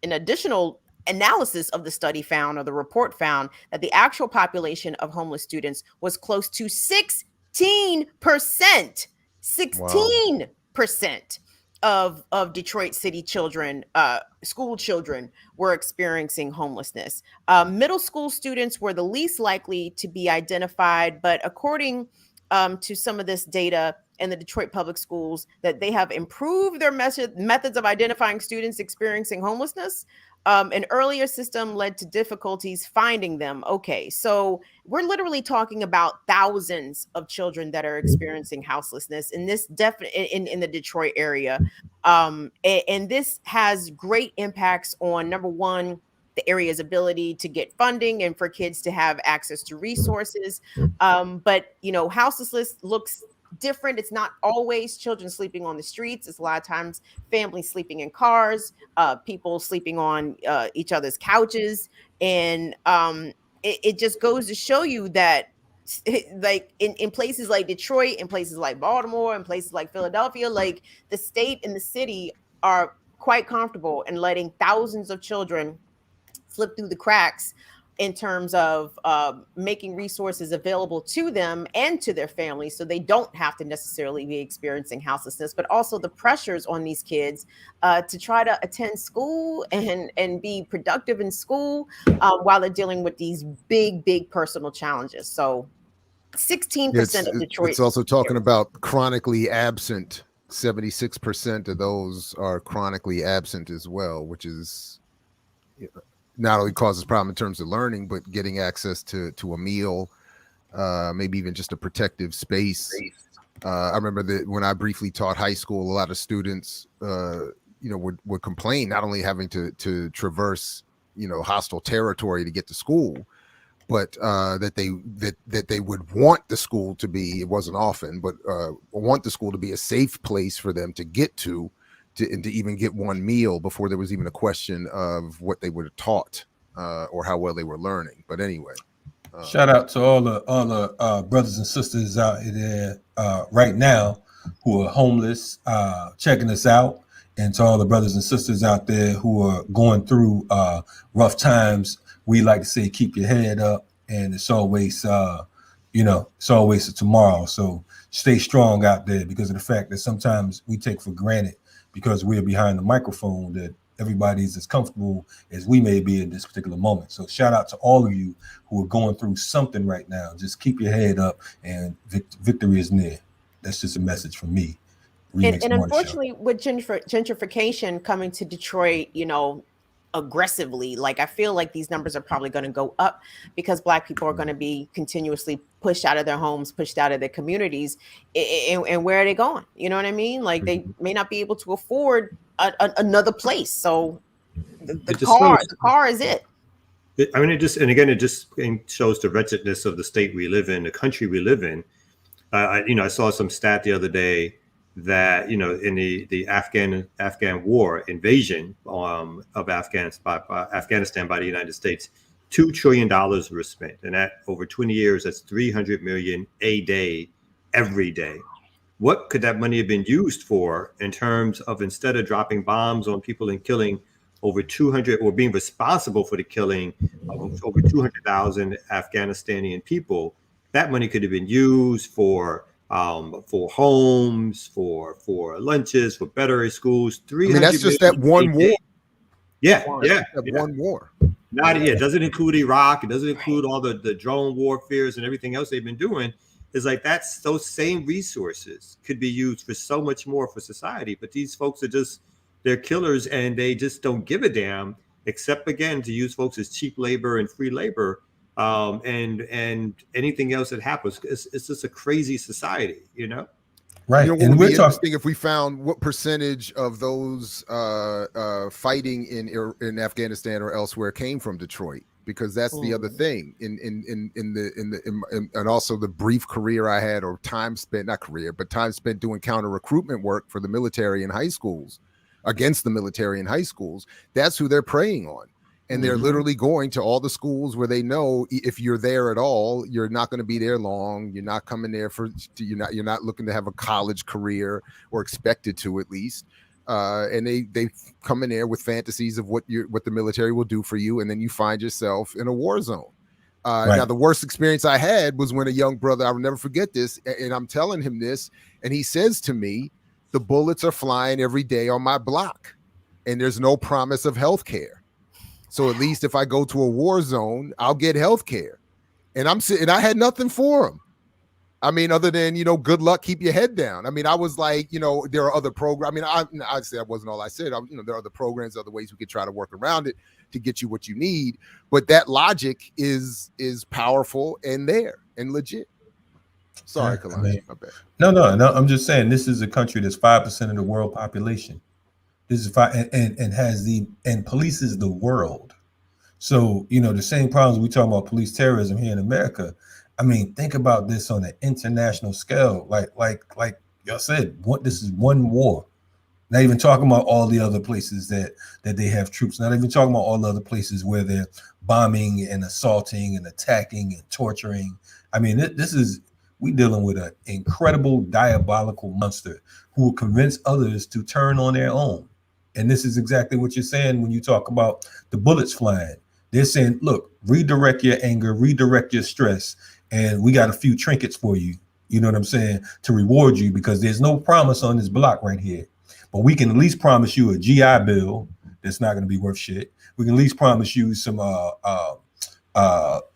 additional analysis of the study found, or the report found, that the actual population of homeless students was close to 16%. 16% of Detroit city children, school children, were experiencing homelessness. Middle school students were the least likely to be identified, but according to some of this data in the Detroit Public Schools, that they have improved their methods of identifying students experiencing homelessness. An earlier system led to difficulties finding them. Okay, so we're literally talking about thousands of children that are experiencing houselessness in this in the Detroit area, and this has great impacts on, number one, the area's ability to get funding and for kids to have access to resources. But you know, houselessness looks different. It's not always children sleeping on the streets. It's a lot of times families sleeping in cars, people sleeping on each other's couches. And it just goes to show you that, like in places like Detroit, in places like Baltimore, in places like Philadelphia, like the state and the city are quite comfortable in letting thousands of children slip through the cracks in terms of making resources available to them and to their families, so they don't have to necessarily be experiencing houselessness, but also the pressures on these kids to try to attend school and be productive in school while they're dealing with these big personal challenges. So 16% of Detroit. It's also talking about chronically absent. 76% of those are chronically absent as well, which is not only causes problem in terms of learning, but getting access to a meal, maybe even just a protective space. I remember that when I briefly taught high school, a lot of students, would complain not only having to traverse, hostile territory to get to school, but that they would want the school to be, it wasn't often, but want the school to be a safe place for them to get to even get one meal before there was even a question of what they were taught or how well they were learning. But anyway, shout out to all the brothers and sisters out there right now who are homeless, checking us out, and to all the brothers and sisters out there who are going through rough times. We like to say, keep your head up, and it's always it's always a tomorrow. So stay strong out there, because of the fact that sometimes we take for granted, because we're behind the microphone, that everybody's as comfortable as we may be in this particular moment. So shout out to all of you who are going through something right now. Just keep your head up, and victory is near. That's just a message from me. And unfortunately, with gentrification coming to Detroit, aggressively. Like, I feel like these numbers are probably going to go up because Black people are going to be continuously pushed out of their homes, pushed out of their communities. And where are they going? You know what I mean? Like, they may not be able to afford another place. So the car is it. I mean, it just shows the wretchedness of the state we live in, the country we live in. I saw some stat the other day that, in the Afghan war invasion of Afghanistan by the United States, $2 trillion were spent, and that over 20 years, that's 300 million a day, every day. What could that money have been used for in terms of, instead of dropping bombs on people and killing over 200, or being responsible for the killing of over 200,000 Afghanistani people? That money could have been used for homes, for lunches, for better schools. That's just that one war. One war. It doesn't include Iraq. It doesn't include all the drone warfares and everything else they've been doing. It's like those same resources could be used for so much more for society. But these folks they're killers, and they just don't give a damn, except, again, to use folks as cheap labor and free labor. And anything else that happens. It's just a crazy society, Right. And we're talking, if we found what percentage of those fighting in Afghanistan or elsewhere came from Detroit, because that's the other thing. And also the brief career I had, or time spent doing counter recruitment work for the military in high schools, against the military in high schools. That's who they're preying on. And they're literally going to all the schools where they know if you're there at all, you're not going to be there long. You're not coming there you're not looking to have a college career, or expected to, at least. And they come in there with fantasies of what the military will do for you, and then you find yourself in a war zone. Now, the worst experience I had was when a young brother, I will never forget this, and I'm telling him this, and he says to me, "The bullets are flying every day on my block, and there's no promise of health care. So at least if I go to a war zone, I'll get health care." And I had nothing for him. Other than, good luck, keep your head down. I was like, there are other programs. I'd say that wasn't all I said. There are other programs, other ways we could try to work around it to get you what you need. But that logic is powerful and there and legit. Sorry, Kalani. My bad. No. I'm just saying, this is a country that's 5% of the world population. This is and polices the world. So, the same problems we talk about police terrorism here in America. Think about this on an international scale. Like y'all said, this is one war. Not even talking about all the other places that they have troops. Not even talking about all the other places where they're bombing and assaulting and attacking and torturing. We dealing with an incredible diabolical monster who will convince others to turn on their own. And this is exactly what you're saying when you talk about the bullets flying. They're saying, look, redirect your anger, redirect your stress, and we got a few trinkets for you, you know what I'm saying, to reward you, because there's no promise on this block right here. But we can at least promise you a GI Bill that's not going to be worth shit. We can at least promise you some a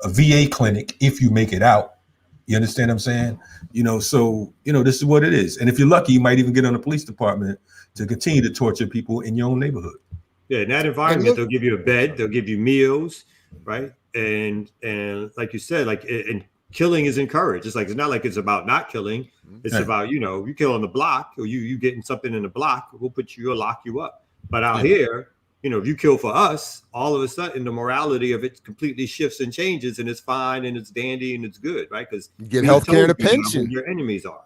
VA clinic if you make it out. You understand what I'm saying? So, this is what it is. And if you're lucky, you might even get on the police department to continue to torture people in your own neighborhood. Yeah, in that environment, they'll give you a bed, they'll give you meals, right? And like you said, and killing is encouraged. It's not like it's about not killing. It's about, you kill on the block, or you getting something in the block, we'll lock you up. But out here, if you kill for us, all of a sudden the morality of it completely shifts and changes, and it's fine and it's dandy and it's good, right? Because you get health care and a pension. Who your enemies are.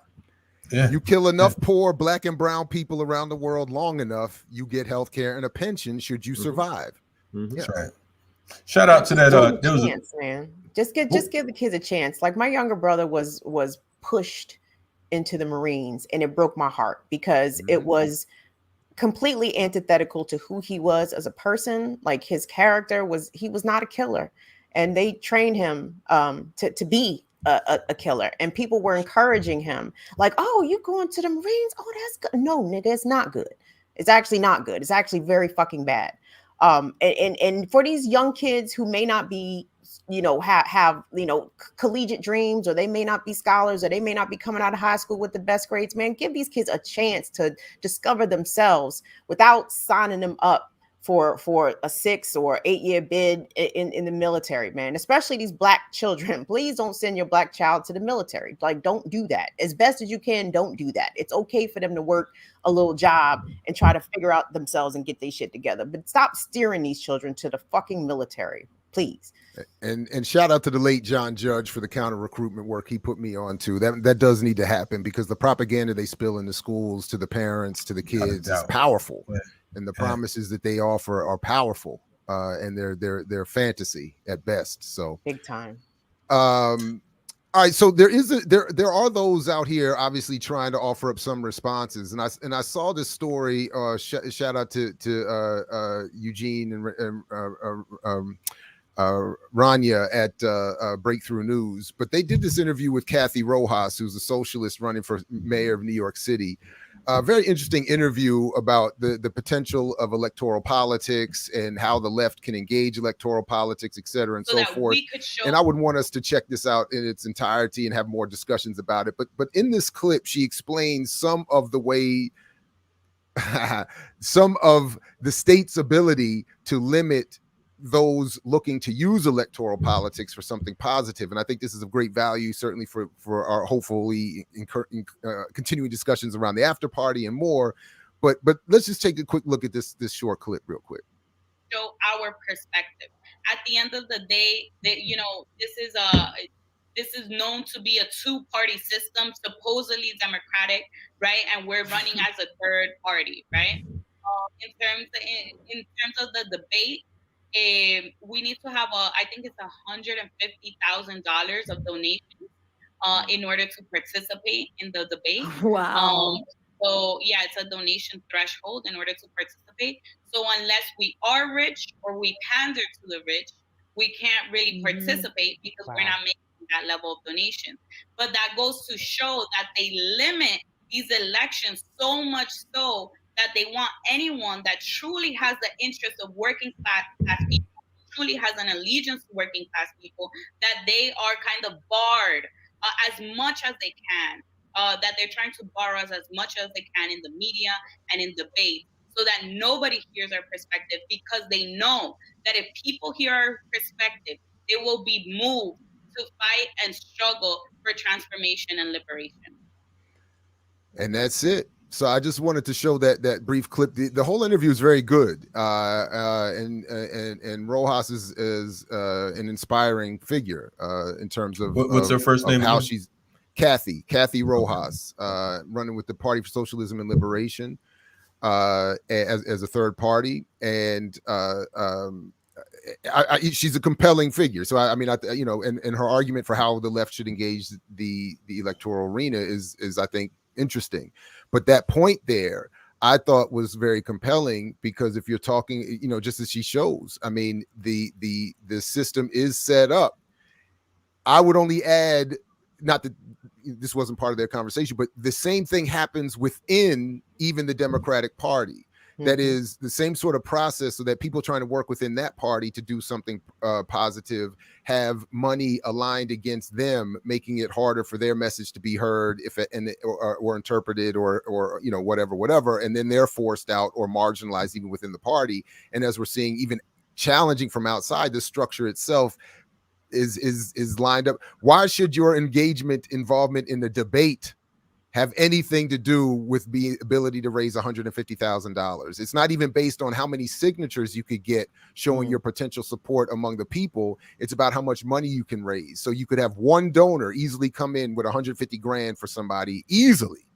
Yeah. You kill enough poor Black and brown people around the world long enough, you get health care and a pension should you survive. That's right. Shout out to that. Man. Just give the kids a chance. Like, my younger brother was pushed into the Marines, and it broke my heart because it was completely antithetical to who he was as a person. Like, his character he was not a killer, and they trained him to be a killer, and people were encouraging him, like, "Oh, you going to the Marines? Oh, that's good." No, nigga, it's not good. It's actually not good. It's actually very fucking bad. And for these young kids who may not be, have collegiate dreams, or they may not be scholars, or they may not be coming out of high school with the best grades, man, give these kids a chance to discover themselves without signing them up for a 6 or 8 year bid in the military, man, especially these Black children. Please don't send your Black child to the military. Like, don't do that. As best as you can, don't do that. It's okay for them to work a little job and try to figure out themselves and get their shit together, but stop steering these children to the fucking military, please. And shout out to the late John Judge for the counter recruitment work he put me on to. That does need to happen, because the propaganda they spill in the schools to the parents, to the kids, is powerful. Yeah. And the promises that they offer are powerful, and they're fantasy at best. So big time. All right, so there are those out here obviously trying to offer up some responses, and I saw this story. Shout out to Eugene and Rania at Breakthrough News, but they did this interview with Kathy Rojas, who's a socialist running for mayor of New York City. Very interesting interview about the potential of electoral politics and how the left can engage electoral politics, et cetera, and so forth. And I would want us to check this out in its entirety and have more discussions about it. But in this clip, she explains some of the way, some of the state's ability to limit those looking to use electoral politics for something positive. And I think this is of great value, certainly for our hopefully continuing discussions around the after party and more. But let's just take a quick look at this short clip real quick. Show our perspective. At the end of the day, this is known to be a two-party system, supposedly democratic, right? And we're running as a third party, right? In terms of the debate, we need to have I think it's $150,000 of donations in order to participate in the debate. Wow. So yeah, it's a donation threshold in order to participate. So unless we are rich or we pander to the rich, we can't really participate because we're not making that level of donation. But that goes to show that they limit these elections so much so that they want anyone that truly has the interest of working class people, truly has an allegiance to working class people, that they are kind of barred as much as they can, that they're trying to bar us as much as they can in the media and in debate, so that nobody hears our perspective, because they know that if people hear our perspective, they will be moved to fight and struggle for transformation and liberation. And that's it. So I just wanted to show that brief clip. The whole interview is very good, and Rojas is an inspiring figure in terms of what's her first name? How she's Kathy Rojas, running with the Party for Socialism and Liberation as a third party, and she's a compelling figure. So I mean, and her argument for how the left should engage the electoral arena is I think interesting. But that point there, I thought was very compelling, because if you're talking, just as she shows, I mean, the system is set up. I would only add, not that this wasn't part of their conversation, but the same thing happens within even the Democratic Party. That is the same sort of process, so that people trying to work within that party to do something positive have money aligned against them, making it harder for their message to be heard or interpreted or whatever, and then they're forced out or marginalized even within the party. And as we're seeing, even challenging from outside, the structure itself is lined up. Why should your involvement in the debate have anything to do with the ability to raise $150,000? It's not even based on how many signatures you could get showing your potential support among the people. It's about how much money you can raise. So you could have one donor easily come in with 150 grand for somebody easily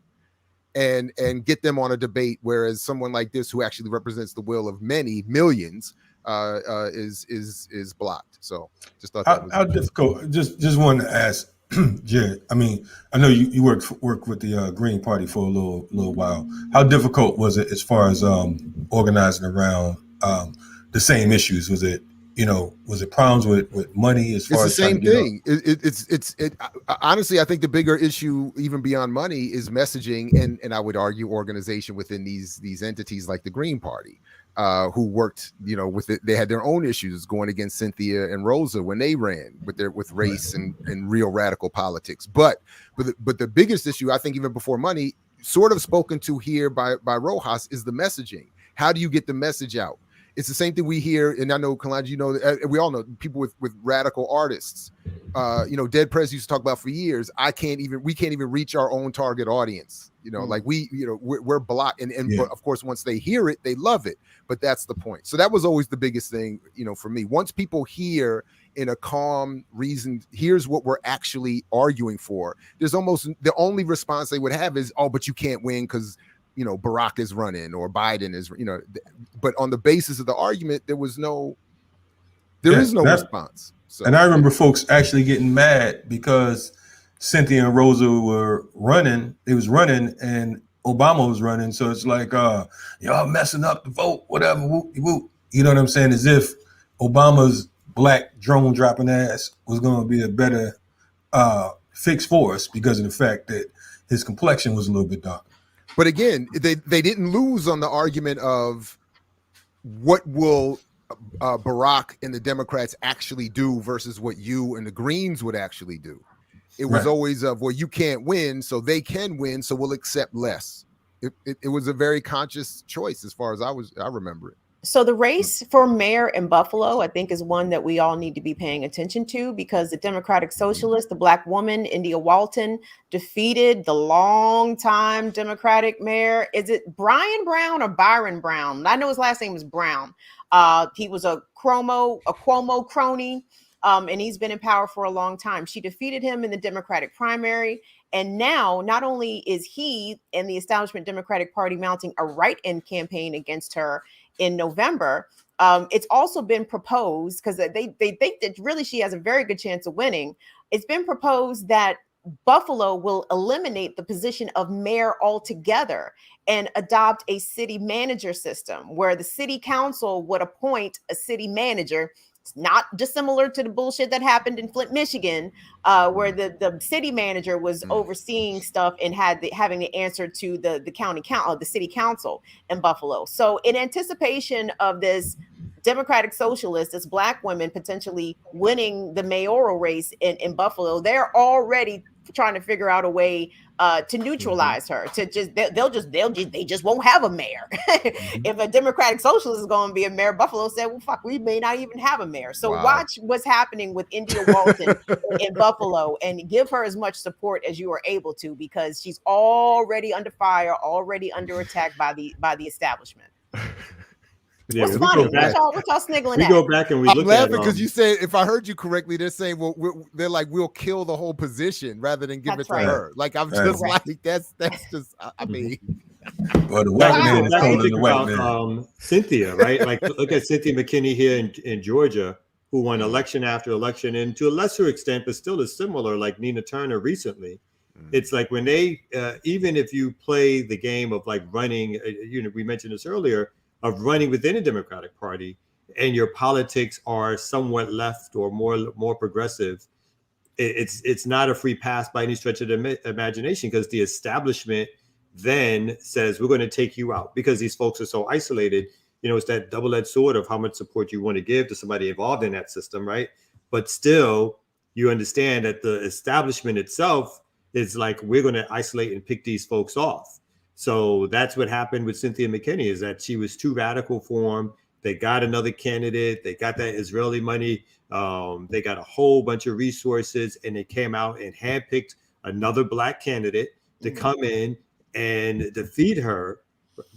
and get them on a debate, whereas someone like this, who actually represents the will of many millions, is blocked. So just thought that was how difficult. Just wanted to ask, Jared, I mean, I know you worked with the Green Party for a little while. How difficult was it as far as organizing around the same issues? Was it problems with money as far as it's the same thing? It's honestly, I think the bigger issue, even beyond money, is messaging, and I would argue organization within these entities like the Green Party. Who worked, with it. They had their own issues going against Cynthia and Rosa when they ran with race and real radical politics. But the biggest issue, I think, even before money, sort of spoken to here by Rojas, is the messaging. How do you get the message out? It's the same thing we hear, and I know, Kalonji, you know, we all know people with radical artists. You know, Dead Prez used to talk about for years. We can't even reach our own target audience. You know, like we're blocked, and but of course, once they hear it, they love it. But that's the point. So that was always the biggest thing, you know, for me. Once people hear in a calm, reasoned, here's what we're actually arguing for, there's almost the only response they would have is, oh, but you can't win because, you know, Barack is running or Biden is, you know. But on the basis of the argument, there is no response. So, and I remember folks actually getting mad because Cynthia and Rosa were running. They was running and Obama was running. So it's like, y'all messing up the vote, whatever. Whoop, whoop. You know what I'm saying? As if Obama's black drone dropping ass was going to be a better fix for us because of the fact that his complexion was a little bit darker. But again, they didn't lose on the argument of what will Barack and the Democrats actually do versus what you and the Greens would actually do. It was always of, well, you can't win, so they can win, so we'll accept less. It was a very conscious choice as far as I remember it. So the race for mayor in Buffalo, I think, is one that we all need to be paying attention to, because the Democratic Socialist, the black woman, India Walton, defeated the longtime Democratic mayor. Is it Brian Brown or Byron Brown? I know his last name is Brown. He was a Cuomo crony, and he's been in power for a long time. She defeated him in the Democratic primary. And now, not only is he and the establishment Democratic Party mounting a write-in campaign against her in November, it's also been proposed, because they think that really she has a very good chance of winning. It's been proposed that Buffalo will eliminate the position of mayor altogether and adopt a city manager system where the city council would appoint a city manager. It's not dissimilar to the bullshit that happened in Flint, Michigan, where the city manager was overseeing stuff and having the answer to the city council in Buffalo. So in anticipation of this Democratic Socialist, this black women potentially winning the mayoral race in Buffalo, they're already trying to figure out a way to neutralize her. To they just won't have a mayor. If a Democratic Socialist is going to be a mayor, Buffalo said, "Well, fuck, we may not even have a mayor." So watch what's happening with India Walton in Buffalo, and give her as much support as you are able to, because she's already under fire, already under attack by the establishment. Yeah, what's funny? What y'all sniggling at? We go back and we I'm look laughing at because you said, if I heard you correctly, they're saying, well, they're like, we'll kill the whole position rather than give it to her. Like, I'm just like, that's just, I mean. Well, the white man is calling the white man. Cynthia, right? Like, look at Cynthia McKinney here in Georgia, who won election after election, and to a lesser extent, but still is similar, like Nina Turner recently. It's like when they, even if you play the game of like running, we mentioned this earlier, of running within a Democratic Party, and your politics are somewhat left or more progressive, it's not a free pass by any stretch of the imagination, because the establishment then says, we're going to take you out because these folks are so isolated. You know, it's that double-edged sword of how much support you want to give to somebody involved in that system, right? But still, you understand that the establishment itself is like, we're going to isolate and pick these folks off. So that's what happened with Cynthia McKinney, is that she was too radical for them. They got another candidate. They got that Israeli money. They got a whole bunch of resources, and they came out and handpicked another black candidate to come in and defeat her,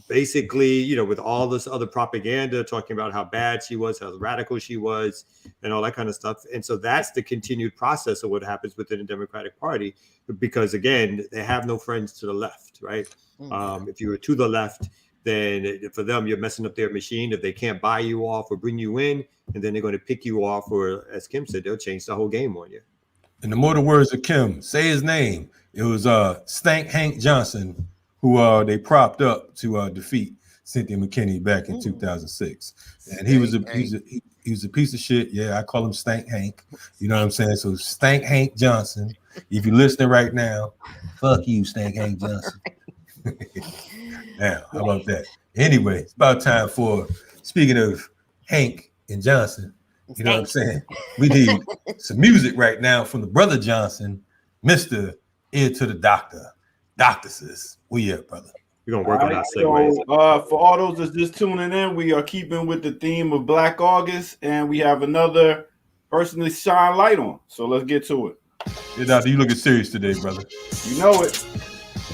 basically, with all this other propaganda talking about how bad she was, how radical she was, and all that kind of stuff. And so that's the continued process of what happens within the Democratic Party, because again, they have no friends to the left, right? If you were to the left, then for them, you're messing up their machine. If they can't buy you off or bring you in, and then they're going to pick you off, or as Kim said, they'll change the whole game on you. In the mortal words of Kim, say his name. It was Stank Hank Johnson, who they propped up to defeat Cynthia McKinney back in 2006. And he was a piece of shit. Yeah, I call him Stank Hank. You know what I'm saying? So Stank Hank Johnson, if you're listening right now, fuck you, Stank Hank Johnson. Now, how about that? Anyway, it's about time for, speaking of Hank and Johnson, you know what I'm saying? We need some music right now from the brother Johnson, Mr. Ear to the Doctor. Doctor says, where you at, brother? We're gonna work on that segue. So, for all those that's just tuning in, we are keeping with the theme of Black August, and we have another person to shine light on. So let's get to it. Yeah, Doctor, you looking serious today, brother. You know it.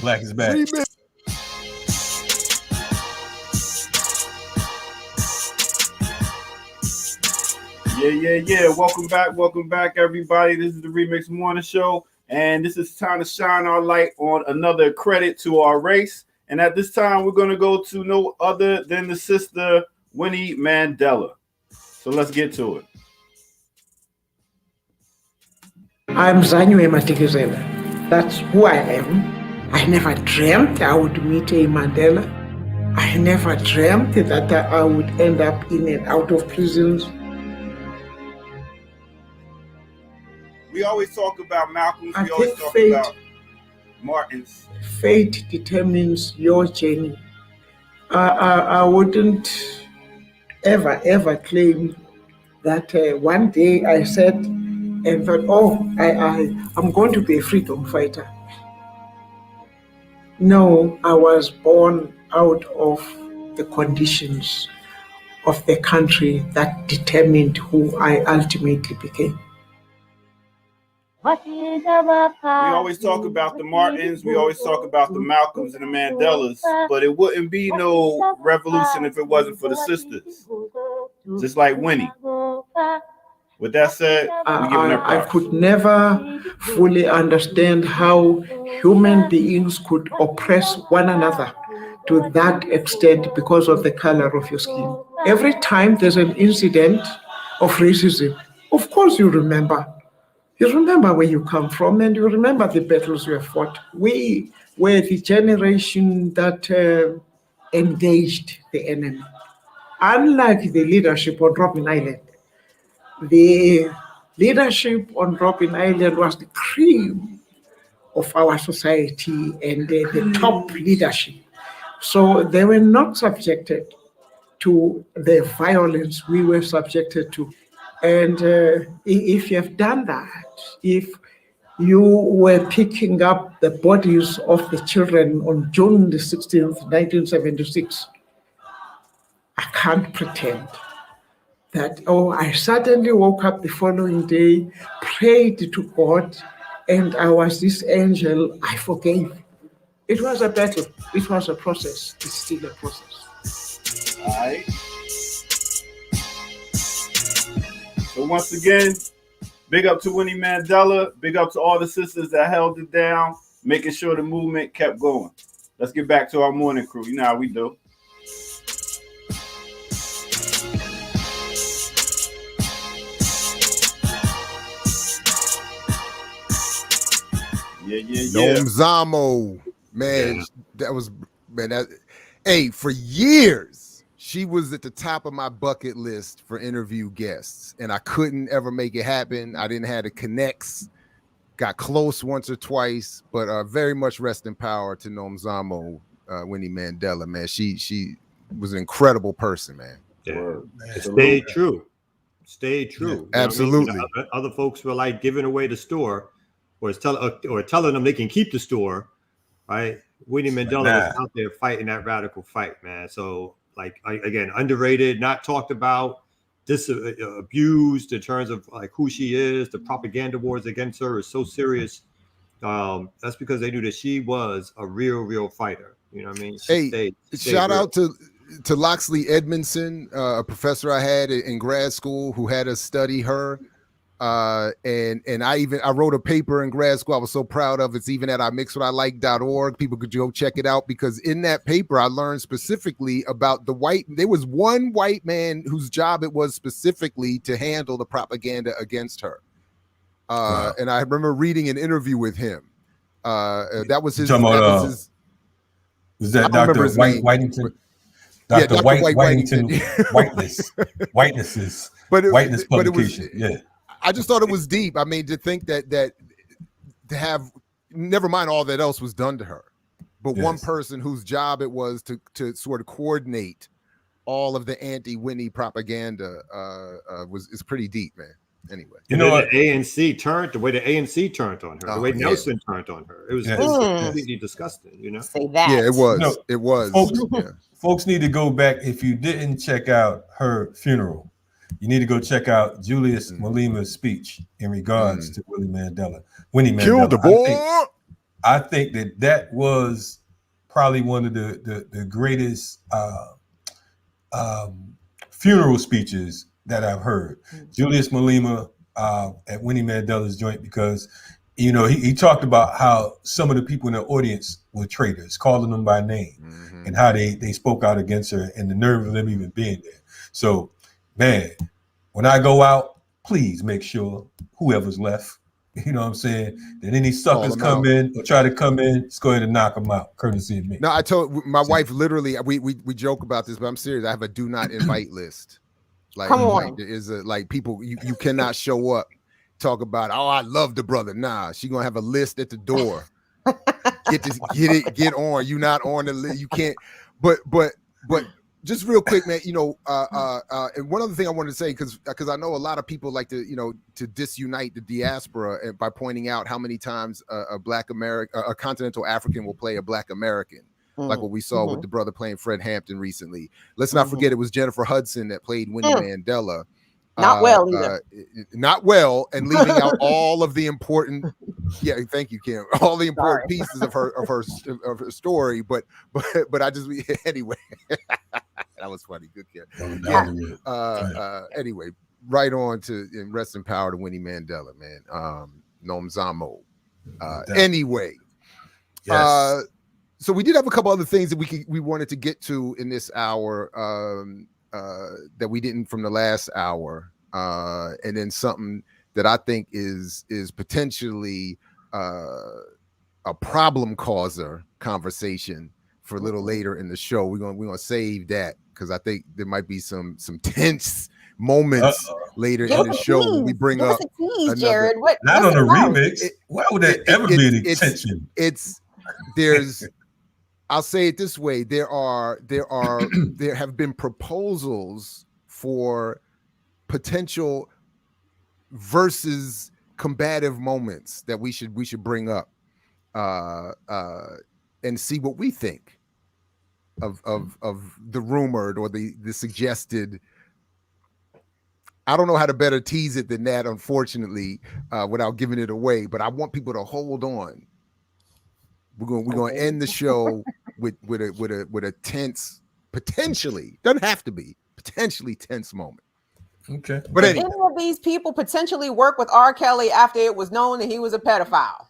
Black is back. Yeah. Welcome back, everybody. This is the Remix Morning Show, and this is time to shine our light on another credit to our race. And at this time, we're going to go to no other than the sister Winnie Mandela. So let's get to it. I'm Zanywe Matikizela. That's who I am. I never dreamt I would meet a Mandela. I never dreamt that I would end up in and out of prisons. We always talk about Malcolm's. We always talk about Martin's. Fate determines your journey. I wouldn't ever claim that one day I said and thought, I'm going to be a freedom fighter. No, I was born out of the conditions of the country that determined who I ultimately became. We always talk about the Martins, we always talk about the Malcolms and the Mandelas, but it wouldn't be no revolution if it wasn't for the sisters. Just like Winnie. With that said, I could never fully understand how human beings could oppress one another to that extent because of the color of your skin. Every time there's an incident of racism, of course you remember. You remember where you come from and you remember the battles you have fought. We were the generation that engaged the enemy. Unlike the leadership on Robben Island, the leadership on Robben Island was the cream of our society and the top leadership. So they were not subjected to the violence we were subjected to. And if you have done that, if you were picking up the bodies of the children on June the 16th, 1976, I can't pretend that, I suddenly woke up the following day, prayed to God, and I was this angel I forgave. It was a battle. It was a process. It's still a process. All right. So once again, big up to Winnie Mandela. Big up to all the sisters that held it down, making sure the movement kept going. Let's get back to our morning crew. You know how we do. Yeah. Nomzamo, man, hey, for years, she was at the top of my bucket list for interview guests, and I couldn't ever make it happen. I didn't have the connects, got close once or twice, but very much rest in power to Nomzamo, Winnie Mandela, man. She was an incredible person, man. Yeah. Stay true. Yeah, absolutely. I mean, other folks were like giving away the store, or telling them they can keep the store, right? Winnie Mandela was out there fighting that radical fight, man. So, like, again, underrated, not talked about, abused in terms of like who she is. The propaganda wars against her is so serious. That's because they knew that she was a real fighter. You know what I mean? Stayed shout real. out to Loxley Edmondson, a professor I had in grad school who had us study her. And I wrote a paper in grad school I was so proud of. It's even at imixwhatilike.org. People could go check it out, because in that paper I learned specifically about there was one white man whose job it was specifically to handle the propaganda against her. And I remember reading an interview with him. That was his. Was that Dr. Whitington? Dr. Whitington. Whiteness publication. Yeah. I just thought it was deep. I mean, to think that to have, never mind all that else was done to her, but one person whose job it was to sort of coordinate all of the anti-Winnie propaganda is pretty deep, man. Anyway, the ANC turned the way the ANC turned on her, the way Nelson turned on her. It was completely disgusting. You know. Say that. Yeah, it was. It was. Folks need to go back. If you didn't check out her funeral, you need to go check out Julius Malima's speech in regards to Winnie Mandela. Killed the boy. I think that was probably one of the greatest funeral speeches that I've heard. Julius Malema at Winnie Mandela's joint, because he talked about how some of the people in the audience were traitors, calling them by name, and how they spoke out against her, and the nerve of them even being there. So, man, when I go out, please make sure whoever's left, you know what I'm saying, that any suckers come in or try to come in, just go ahead and knock them out, courtesy of me. No, I told my wife, literally, we joke about this, but I'm serious. I have a do not invite list. Like, come on. There is people you cannot show up, talk about, oh, I love the brother. Nah, she gonna have a list at the door. Get on. You not on the list. You can't. But just real quick, man. And one other thing I wanted to say, because I know a lot of people like to disunite the diaspora by pointing out how many times a continental African will play a Black American. Like what we saw with the brother playing Fred Hampton recently. Let's not forget it was Jennifer Hudson that played Winnie Mandela. Not well either. Not well, and leaving out all of the important. Yeah, thank you, Kim. All the important pieces of her story, but I just anyway. That was funny. Good Kim. Anyway, right on to rest in power to Winnie Mandela, man. Nomzamo. Anyway. Yes. So we did have a couple other things that we wanted to get to in this hour that we didn't from the last hour, and then something that I think is potentially a problem causer conversation for a little later in the show. We're gonna save that because I think there might be some tense moments later in the show when we bring up another, Jared. Not on a remix. Why would that ever be an intention? I'll say it this way: there have been proposals for potential versus combative moments that we should bring up and see what we think of the rumored or the suggested. I don't know how to better tease it than that, unfortunately, without giving it away. But I want people to hold on. We're going to end the show with a tense, potentially, doesn't have to be, potentially tense moment. Okay. But anyway. Any of these people potentially work with R. Kelly after it was known that he was a pedophile?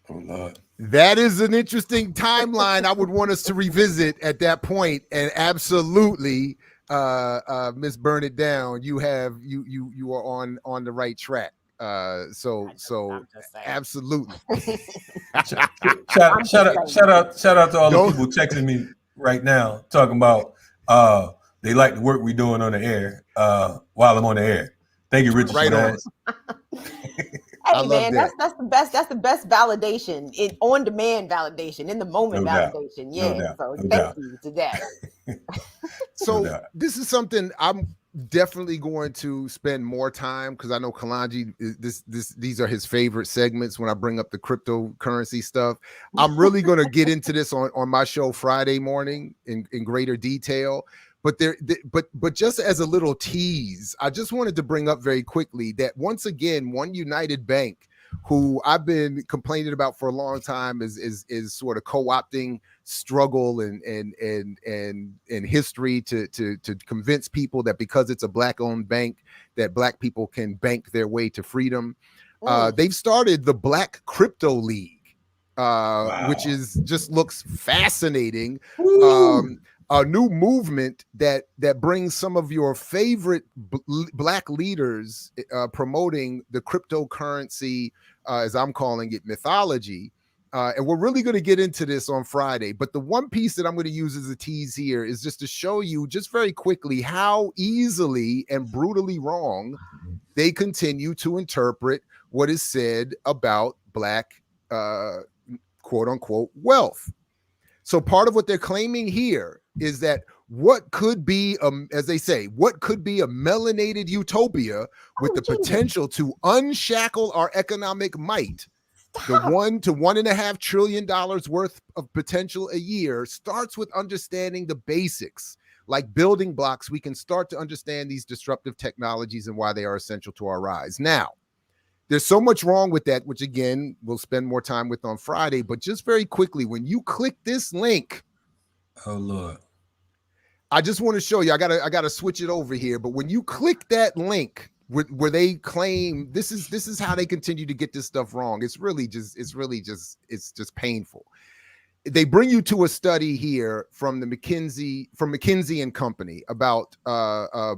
Oh, Lord. That is an interesting timeline I would want us to revisit at that point. And absolutely, Miss Burn It Down, you are on the right track. So absolutely. shout out to all the people texting me right now talking about they like the work we're doing on the air while I'm on the air. Thank you, Richard. Right on. Hey man, that's the best validation, on demand validation, in the moment validation. Yeah. So thank you to that. So this is something I'm definitely going to spend more time, because I know Kalonji, these are his favorite segments when I bring up the cryptocurrency stuff. I'm really going to get into this on my show Friday morning in greater detail. But just as a little tease, I just wanted to bring up very quickly that once again, One United Bank, who I've been complaining about for a long time, is sort of co-opting struggle and history to convince people that because it's a Black-owned bank, that Black people can bank their way to freedom. They've started the Black Crypto League, which just looks fascinating. A new movement that brings some of your favorite Black leaders promoting the cryptocurrency, as I'm calling it, mythology. And we're really going to get into this on Friday. But the one piece that I'm going to use as a tease here is just to show you just very quickly how easily and brutally wrong they continue to interpret what is said about Black, quote unquote, wealth. So part of what they're claiming here is that what could be, as they say, what could be a melanated utopia with the potential to unshackle our economic might. The $1 to $1.5 trillion worth of potential a year starts with understanding the basics. Like building blocks, we can start to understand these disruptive technologies and why they are essential to our rise. Now, there's so much wrong with that, which again, we'll spend more time with on Friday, but just very quickly, when you click this link, oh Lord, I just want to show you, I gotta switch it over here, but when you click that link where they claim this is how they continue to get this stuff wrong, it's just painful. They bring you to a study here from McKinsey and Company about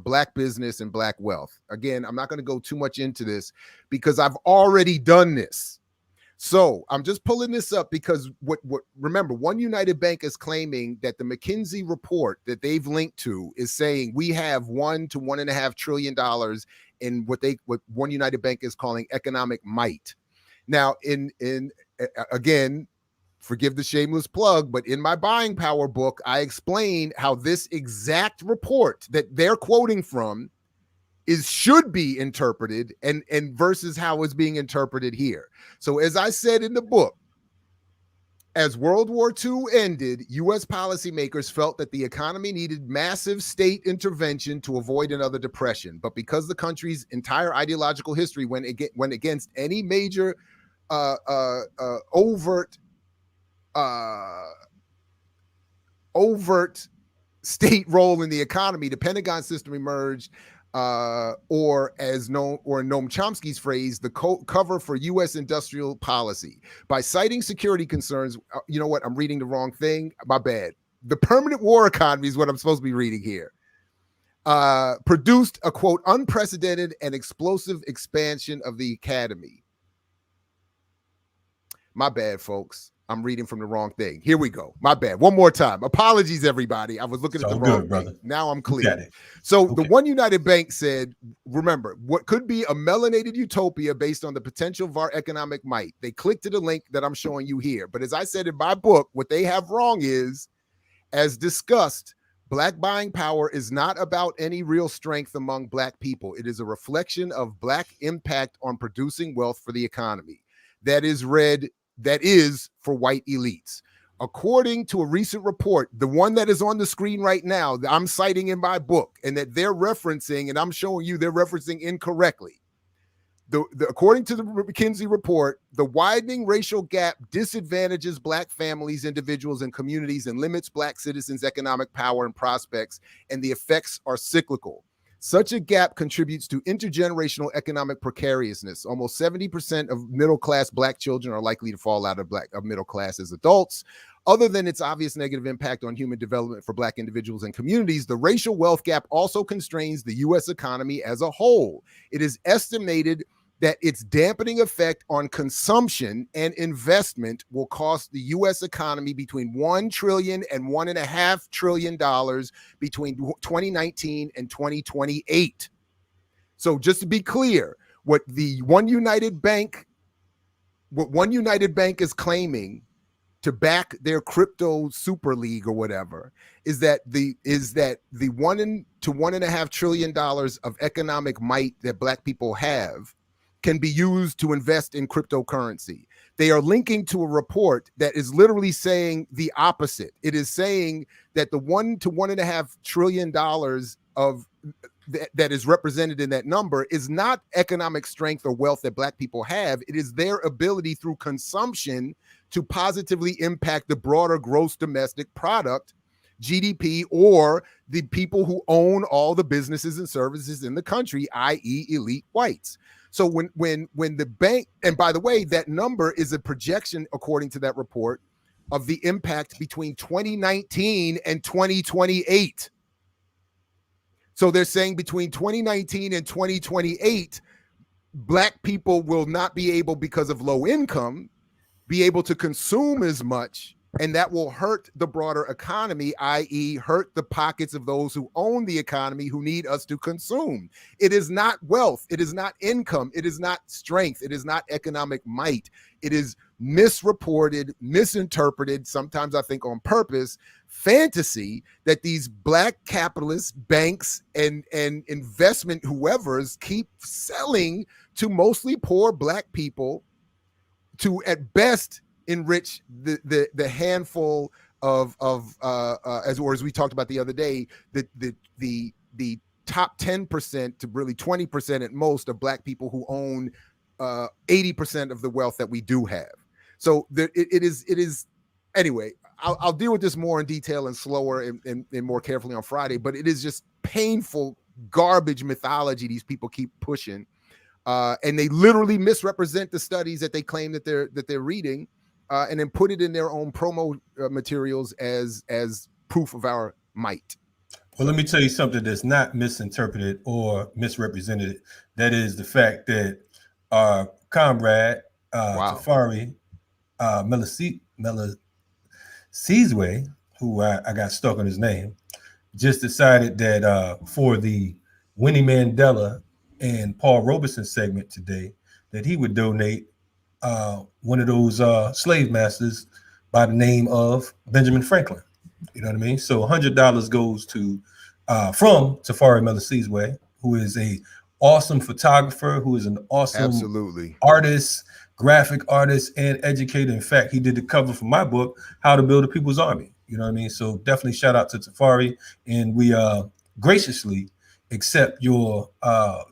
Black business and Black wealth. Again, I'm not going to go too much into this because I've already done this. So I'm just pulling this up because remember, One United Bank is claiming that the McKinsey report that they've linked to is saying we have $1 to $1.5 trillion in what One United Bank is calling economic might. Now, again, forgive the shameless plug, but in my buying power book, I explain how this exact report that they're quoting from should be interpreted and versus how it's being interpreted here. So as I said in the book, as World War II ended, U.S. policymakers felt that the economy needed massive state intervention to avoid another depression. But because the country's entire ideological history went against any major overt state role in the economy, the Pentagon system emerged, or Noam Chomsky's phrase, the cover for U.S. industrial policy. By citing security concerns, you know what? I'm reading the wrong thing. My bad. The permanent war economy is what I'm supposed to be reading here. Produced a, quote, unprecedented and explosive expansion of the academy. My bad, folks. I'm reading from the wrong thing. Here we go. My bad. One more time. Apologies, everybody. I was looking at the wrong thing. Now I'm clear. So the One United Bank said, remember, what could be a melanated utopia based on the potential of our economic might. They clicked to the link that I'm showing you here. But as I said in my book, what they have wrong is, as discussed, Black buying power is not about any real strength among Black people. It is a reflection of Black impact on producing wealth for the economy. That is for white elites. According to a recent report, the one that is on the screen right now, that I'm citing in my book, and that they're referencing, and I'm showing you they're referencing incorrectly. According to the McKinsey report, the widening racial gap disadvantages Black families, individuals, and communities and limits Black citizens' economic power and prospects, and the effects are cyclical. Such a gap contributes to intergenerational economic precariousness. Almost 70% of middle-class Black children are likely to fall out of middle class as adults. Other than its obvious negative impact on human development for Black individuals and communities, the racial wealth gap also constrains the U.S. economy as a whole. It is estimated that its dampening effect on consumption and investment will cost the U.S. economy between $1 trillion and $1.5 trillion between 2019 and 2028. So just to be clear, what One United Bank is claiming to back their crypto super league or whatever is that the $1 to $1.5 trillion of economic might that Black people have can be used to invest in cryptocurrency. They are linking to a report that is literally saying the opposite. It is saying that the $1 to $1.5 trillion of that is represented in that number is not economic strength or wealth that Black people have. It is their ability through consumption to positively impact the broader gross domestic product, GDP, or the people who own all the businesses and services in the country, i.e. elite whites. So when the bank, and by the way, that number is a projection, according to that report, of the impact between 2019 and 2028. So they're saying between 2019 and 2028, Black people will not be able, because of low income, be able to consume as much And that will hurt the broader economy, i.e., hurt the pockets of those who own the economy, who need us to consume. It is not wealth. It is not income. It is not strength. It is not economic might. It is misreported, misinterpreted, sometimes I think on purpose, fantasy that these black capitalists, banks, and investment whoever's keep selling to mostly poor black people to, at best, enrich the handful of as we talked about the other day, the top 10% to really 20% at most of black people who own 80% of the wealth that we do have. So it is anyway. I'll deal with this more in detail and slower and more carefully on Friday. But it is just painful garbage mythology these people keep pushing, and they literally misrepresent the studies that they claim that they're reading. And then put it in their own promo materials as proof of our might. Well, let me tell you something that's not misinterpreted or misrepresented. That is the fact that our comrade Tafari Melasizwe, who I got stuck on his name, just decided that for the Winnie Mandela and Paul Robeson segment today, that he would donate one of those slave masters by the name of Benjamin Franklin. You know what I mean? So $100 goes to from Tafari Melasizwe, who is a awesome photographer, who is an awesome artist, graphic artist, and educator. In fact, he did the cover for my book, How to Build a People's Army. You know what I mean? So definitely shout out to Tafari, and we graciously accept your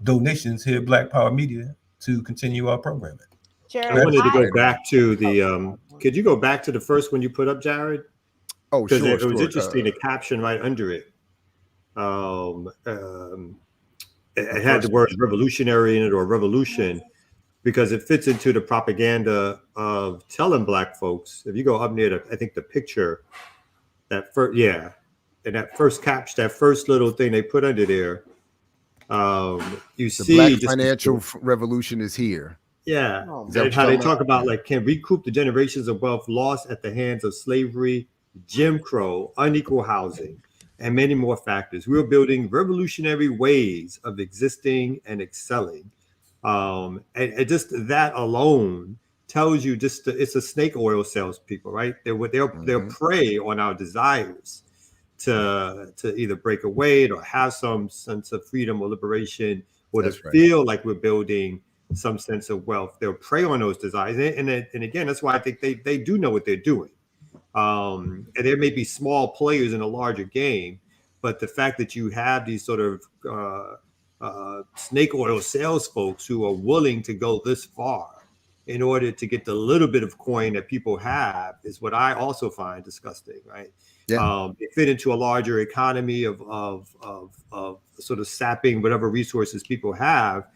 donations here at Black Power Media to continue our programming. Jared, I wanted to go back to the could you go back to the first one you put up, Jared? Oh, sure. It was interesting, the caption right under it. It had the word revolutionary in it, or revolution, because it fits into the propaganda of telling black folks. If you go up near I think the picture, that first, and that first caption, that first little thing they put under there, you see black financial revolution is here. Yeah, and how they talk about can recoup the generations of wealth lost at the hands of slavery, Jim Crow, unequal housing, and many more factors. We're building revolutionary ways of existing and excelling. And just that alone tells you it's a snake oil salespeople, right? They'll prey on our desires to either break away or have some sense of freedom or liberation, or to feel like we're building some sense of wealth. They'll prey on those desires, and again, that's why I think they do know what they're doing. And there may be small players in a larger game, but the fact that you have these sort of snake oil sales folks who are willing to go this far in order to get the little bit of coin that people have is what I also find disgusting, right? Yeah. They fit into a larger economy of sort of sapping whatever resources people have,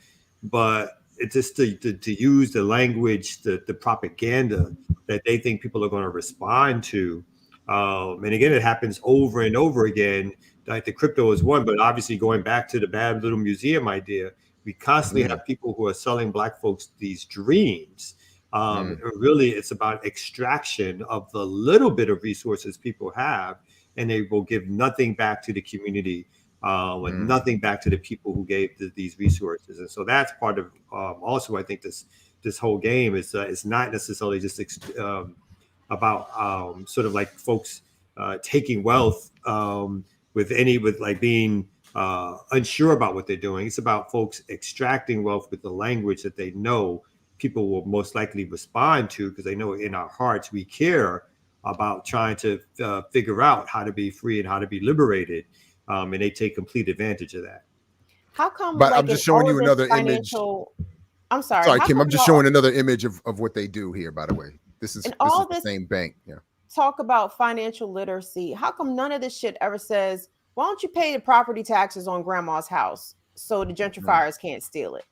but it's just to use the language, the propaganda that they think people are going to respond to. And again, it happens over and over again. Like the crypto is one, but obviously going back to the bad little museum idea, we constantly have people who are selling black folks these dreams. Really, it's about extraction of the little bit of resources people have, and they will give nothing back to the community. And nothing back to the people who gave these resources. And so that's part of also, I think this whole game is not necessarily just about sort of like folks taking wealth with being unsure about what they're doing. It's about folks extracting wealth with the language that they know people will most likely respond to, because they know in our hearts we care about trying to figure out how to be free and how to be liberated. And they take complete advantage of that. How come? But I'm just showing you another image. I'm sorry. Sorry, Kim. I'm just showing another image of what they do here. By the way, this is all the same bank. Yeah. Talk about financial literacy. How come none of this shit ever says, "Why don't you pay the property taxes on grandma's house so the gentrifiers can't steal it?"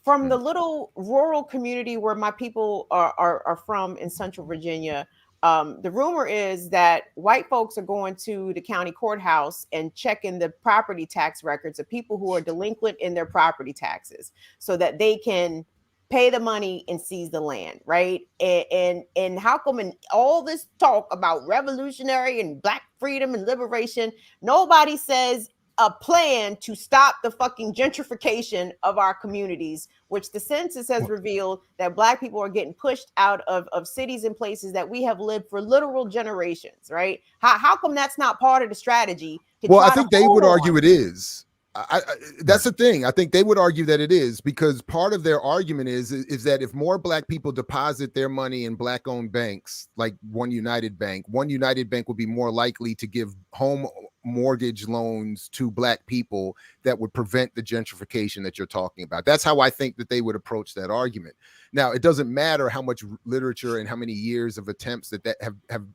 From the little rural community where my people are from in Central Virginia. The rumor is that white folks are going to the county courthouse and checking the property tax records of people who are delinquent in their property taxes so that they can pay the money and seize the land, right? And how come in all this talk about revolutionary and black freedom and liberation, nobody says a plan to stop the fucking gentrification of our communities, which the census has revealed that black people are getting pushed out of cities and places that we have lived for literal generations, right? How come that's not part of the strategy? Well, I think they would argue it is. That's the thing. I think they would argue that it is, because part of their argument is that if more black people deposit their money in black-owned banks, like One United Bank would be more likely to give home mortgage loans to black people that would prevent the gentrification that you're talking about. That's how I think that they would approach that argument. Now, it doesn't matter how much literature and how many years of attempts that have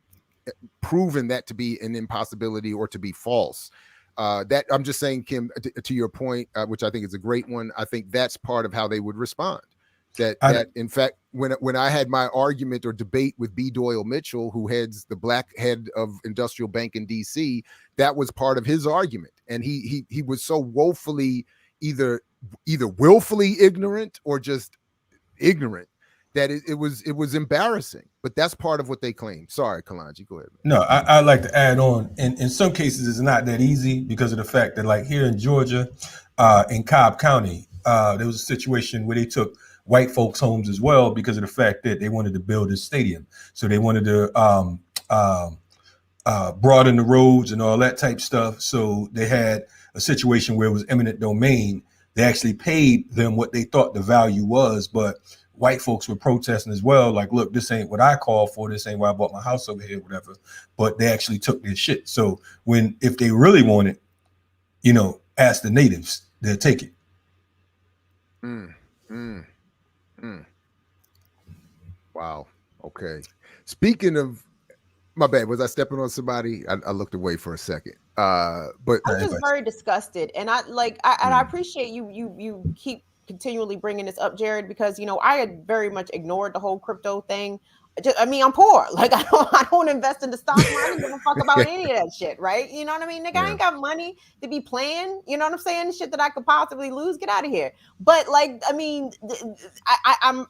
proven that to be an impossibility or to be false. That I'm just saying, Kim, to your point, which I think is a great one. I think that's part of how they would respond. That in fact, when I had my argument or debate with B. Doyle Mitchell, who heads the black head of Industrial Bank in D.C., that was part of his argument, and he was so woefully either willfully ignorant or just ignorant that it was embarrassing. But that's part of what they claim. Sorry, Kalonji, go ahead. No, I'd like to add on. In some cases, it's not that easy because of the fact that, like here in Georgia, in Cobb County, there was a situation where they took white folks' homes as well because of the fact that they wanted to build a stadium. So they wanted to broaden the roads and all that type stuff. So they had a situation where it was eminent domain. They actually paid them what they thought the value was, but white folks were protesting as well. Like, look, this ain't what I called for. This ain't why I bought my house over here, whatever. But they actually took their shit. So if they really want it, ask the natives, they'll take it. Wow. Okay. Speaking of, my bad, was I stepping on somebody? I looked away for a second. But I'm just very disgusted, and I appreciate you keep continually bringing this up, Jared, because I had very much ignored the whole crypto thing. I'm poor. Like I don't invest in the stock market. I don't give a fuck about any of that shit, right? You know what I mean? Nigga, yeah. I ain't got money to be playing. You know what I'm saying? Shit that I could possibly lose. Get out of here. But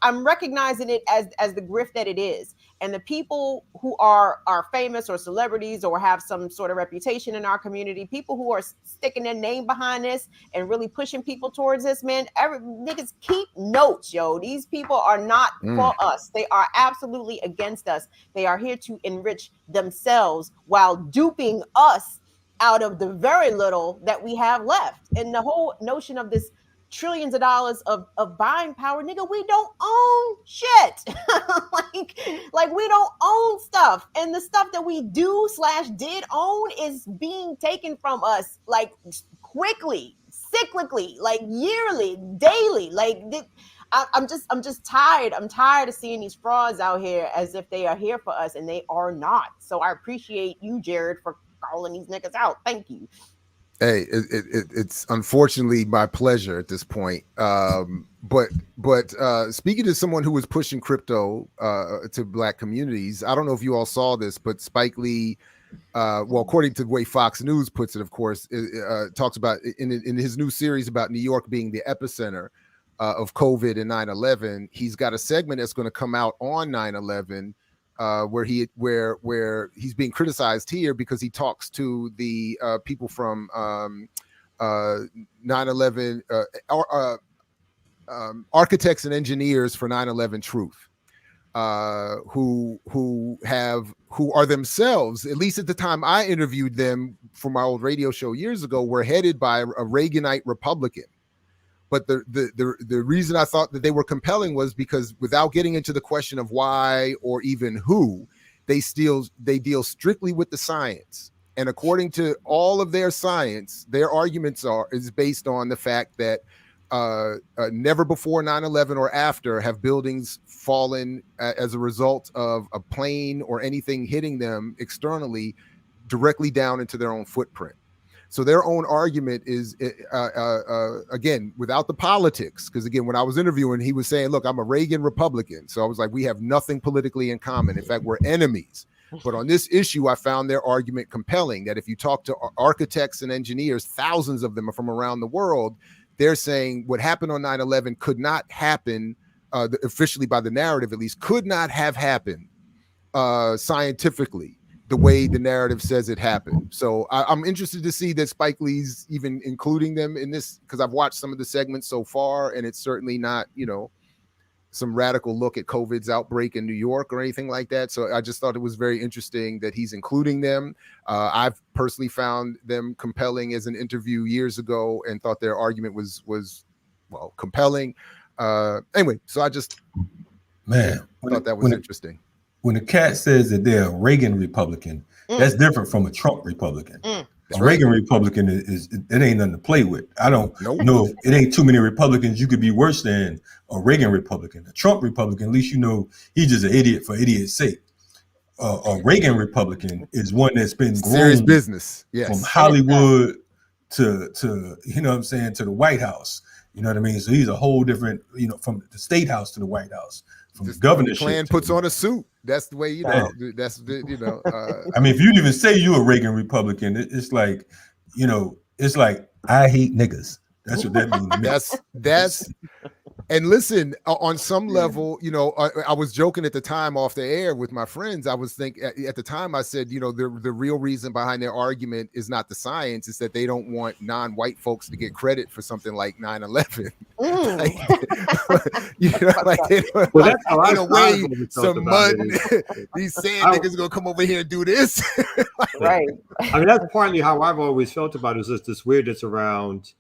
I'm recognizing it as the grift that it is. And the people who are famous or celebrities or have some sort of reputation in our community, people who are sticking their name behind this and really pushing people towards this, man, niggas keep notes, yo. These people are not for us. They are absolutely against us. They are here to enrich themselves while duping us out of the very little that we have left. And the whole notion of this trillions of dollars of buying power, nigga, we don't own shit. like we don't own stuff, and the stuff that we did own is being taken from us like quickly, cyclically, like yearly, daily. Like I'm just tired. I'm tired of seeing these frauds out here as if they are here for us, and they are not. So I appreciate you, Jared, for calling these niggas out. Thank you. Hey, it's unfortunately my pleasure at this point. But speaking to someone who was pushing crypto to black communities, I don't know if you all saw this, but Spike Lee, according to the way Fox News puts it, of course, talks about in his new series about New York being the epicenter of COVID and 9/11. He's got a segment that's going to come out on 9/11. Where he's being criticized here because he talks to the people from 9/11 architects and engineers for 9/11 Truth, who are themselves, at least at the time I interviewed them for my old radio show years ago, were headed by a Reaganite Republican. But the reason I thought that they were compelling was because, without getting into the question of why or even who, they deal strictly with the science. And according to all of their science, their arguments is based on the fact that never before 9/11 or after have buildings fallen as a result of a plane or anything hitting them externally directly down into their own footprint. So their own argument is, again, without the politics, because, again, when I was interviewing, he was saying, look, I'm a Reagan Republican. So I was like, we have nothing politically in common. In fact, we're enemies. But on this issue, I found their argument compelling, that if you talk to architects and engineers, thousands of them are from around the world, they're saying what happened on 9/11 could not happen officially by the narrative at least, could not have happened scientifically the way the narrative says it happened. So I'm interested to see that Spike Lee's even including them in this, because I've watched some of the segments so far, and it's certainly not, some radical look at COVID's outbreak in New York or anything like that. So I just thought it was very interesting that he's including them. I've personally found them compelling as an interview years ago and thought their argument was well, compelling. Anyway, so I just thought that was interesting. When the cat says that they're a Reagan Republican, that's different from a Trump Republican. A Reagan Republican is it ain't nothing to play with. I don't know if it ain't too many Republicans you could be worse than a Reagan Republican. A Trump Republican, at least he's just an idiot for idiot's sake. A Reagan Republican is one that's been serious business, from Hollywood to to the White House. You know what I mean? So he's a whole different, from the State House to the White House, from the governorship. Klan puts on a suit. That's the way, that's the, I mean, if you even say you're a Reagan Republican, it's like, it's like, I hate niggas. That's what that means. That's and listen, on some level, I was joking at the time off the air with my friends. I was thinking at the time, I said, the real reason behind their argument is not the science, it's that they don't want non-white folks to get credit for something like 9/11. That's how I away some mud. These sand niggas gonna come over here and do this. Right. I mean, that's partly how I've always felt about it, is just this weirdness around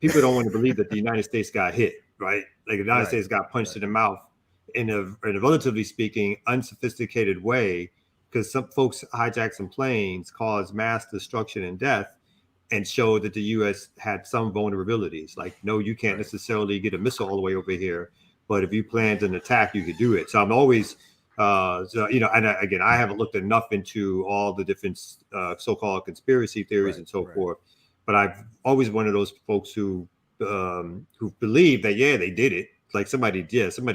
people don't want to believe that the United States got hit. Right, like the United States got punched in the mouth in a relatively speaking unsophisticated way, because some folks hijacked some planes, caused mass destruction and death, and showed that the U.S. had some vulnerabilities. Like, no, you can't necessarily get a missile all the way over here, but if you planned an attack, you could do it. So I'm always, and again, I haven't looked enough into all the different so-called conspiracy theories and so forth, but I've always one of those folks who believe that they did it, like somebody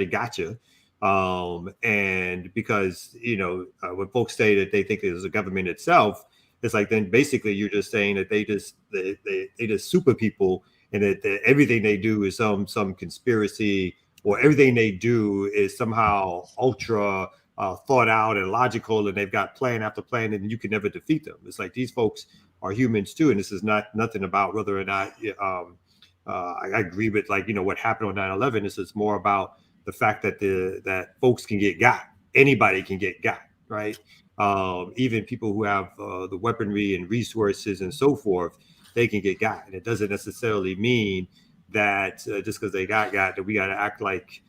got you, and because when folks say that they think it was the government itself, it's like then basically you're just saying that they just super people, and that everything they do is some conspiracy, or everything they do is somehow ultra thought out and logical, and they've got plan after plan, and you can never defeat them. It's like these folks are humans too, and this is nothing about whether or not I agree with what happened on 9/11. This is more about the fact that that folks can get got. Anybody can get got, right? Even people who have the weaponry and resources and so forth, they can get got. And it doesn't necessarily mean that just because they got that we got to act like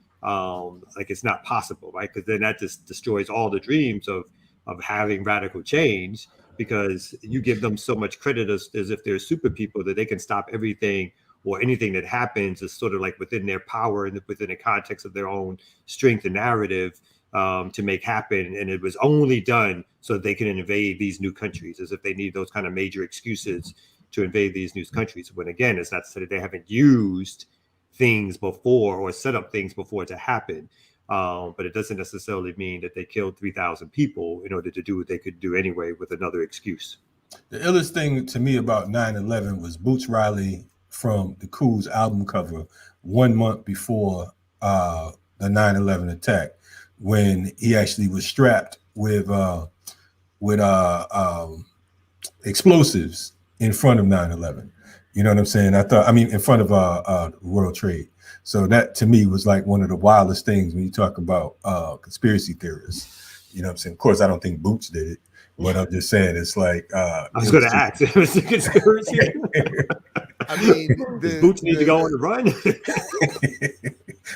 it's not possible, right? Because then that just destroys all the dreams of having radical change, because you give them so much credit as if they're super people that they can stop everything, or anything that happens is sort of like within their power and within the context of their own strength and narrative to make happen. And it was only done so that they can invade these new countries, as if they need those kind of major excuses to invade these new countries. When again, it's not to say that they haven't used things before or set up things before to happen. But it doesn't necessarily mean that they killed 3,000 people in order to do what they could do anyway with another excuse. The illest thing to me about 9/11 was Boots Riley from the Cool's album cover 1 month before the 9/11 attack, when he actually was strapped with explosives in front of 9/11. You know what I'm saying? In front of World Trade. So that to me was like one of the wildest things when you talk about conspiracy theorists. You know what I'm saying? Of course, I don't think Boots did it, but I'm just saying it's like I was going to ask. It was a conspiracy. I mean, Boots need to go on the run.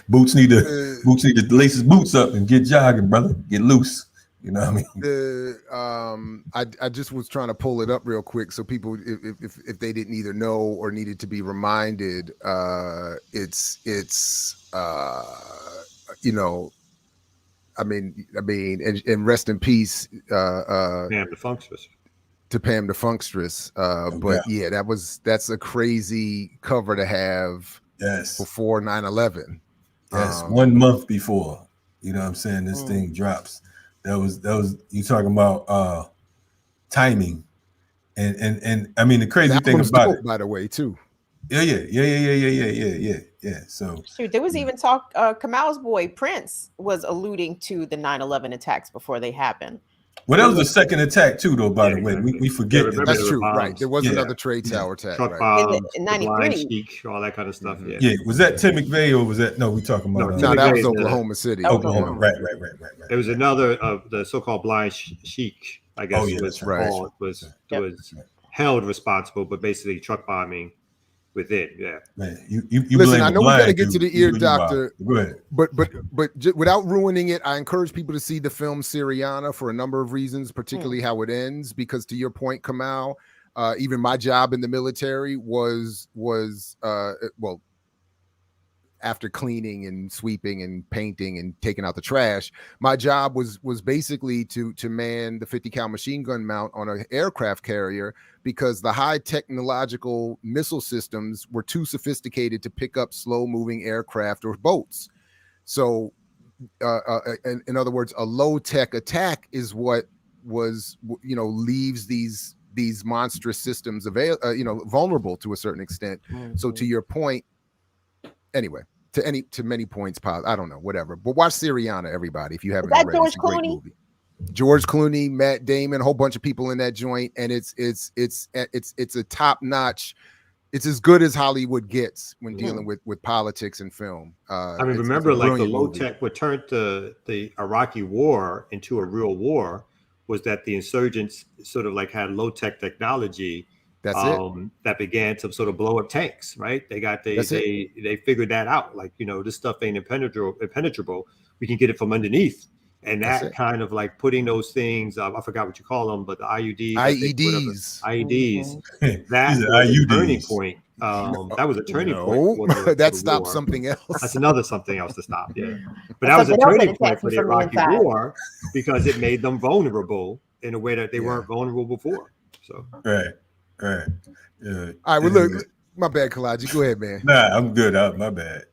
Boots need to lace his boots up and get jogging, brother. Get loose. You know what I mean? I just was trying to pull it up real quick so people, if they didn't either know or needed to be reminded, it's and rest in peace, Pam the Funkstress. To Pam the Funkstress. But yeah, that's a crazy cover to have. Yes. Before 9/11. Yes, 1 month before. You know what I'm saying? This thing drops. That was you talking about timing, and I mean the crazy thing about it, by the way, too. Yeah. Yeah. So shoot, there was even talk. Kamal's boy Prince was alluding to the 9/11 attacks before they happened. Well, that was the second attack too, though. By the way, we forget that's true. Right, there was another trade tower attack. Truck right. bombs, in the blind 93. cheek, all that kind of stuff. Mm-hmm. Yeah, was that Tim McVeigh or was that we talking about? No, that was Oklahoma City. Oklahoma, right. There was another of the so-called blind sheik, I guess was held responsible, but basically truck bombing within. Yeah. Man, you listen. I know we got to get to the ear doctor. Go ahead. But without ruining it, I encourage people to see the film Syriana for a number of reasons, particularly how it ends. Because to your point, Kamal, even my job in the military was after cleaning and sweeping and painting and taking out the trash, my job was basically to man the 50 cal machine gun mount on an aircraft carrier, because the high technological missile systems were too sophisticated to pick up slow moving aircraft or boats. So in other words, a low tech attack is what was, leaves these monstrous systems vulnerable to a certain extent. Mm-hmm. So to your point, anyway, to many points, I don't know, whatever. But watch Syriana, everybody, if you haven't already. George Clooney? George Clooney, Matt Damon, a whole bunch of people in that joint, and it's a top notch. It's as good as Hollywood gets when dealing with politics and film. Remember, like the low tech, what turned the Iraqi war into a real war was that the insurgents sort of like had low tech technology. That's it. That began to sort of blow up tanks, right? They figured that out. Like, this stuff ain't impenetrable. We can get it from underneath. And that kind of like putting those things, I forgot what you call them, but the IEDs. That was a turning point. That was a turning point. That stopped something else. That's another something else to stop. Yeah. But that was a turning point for the Iraqi war because it made them vulnerable in a way that they weren't vulnerable before. So. Right. All right. All right. Well, look, my bad, Kalaji. Go ahead, man. Nah, I'm good. My bad.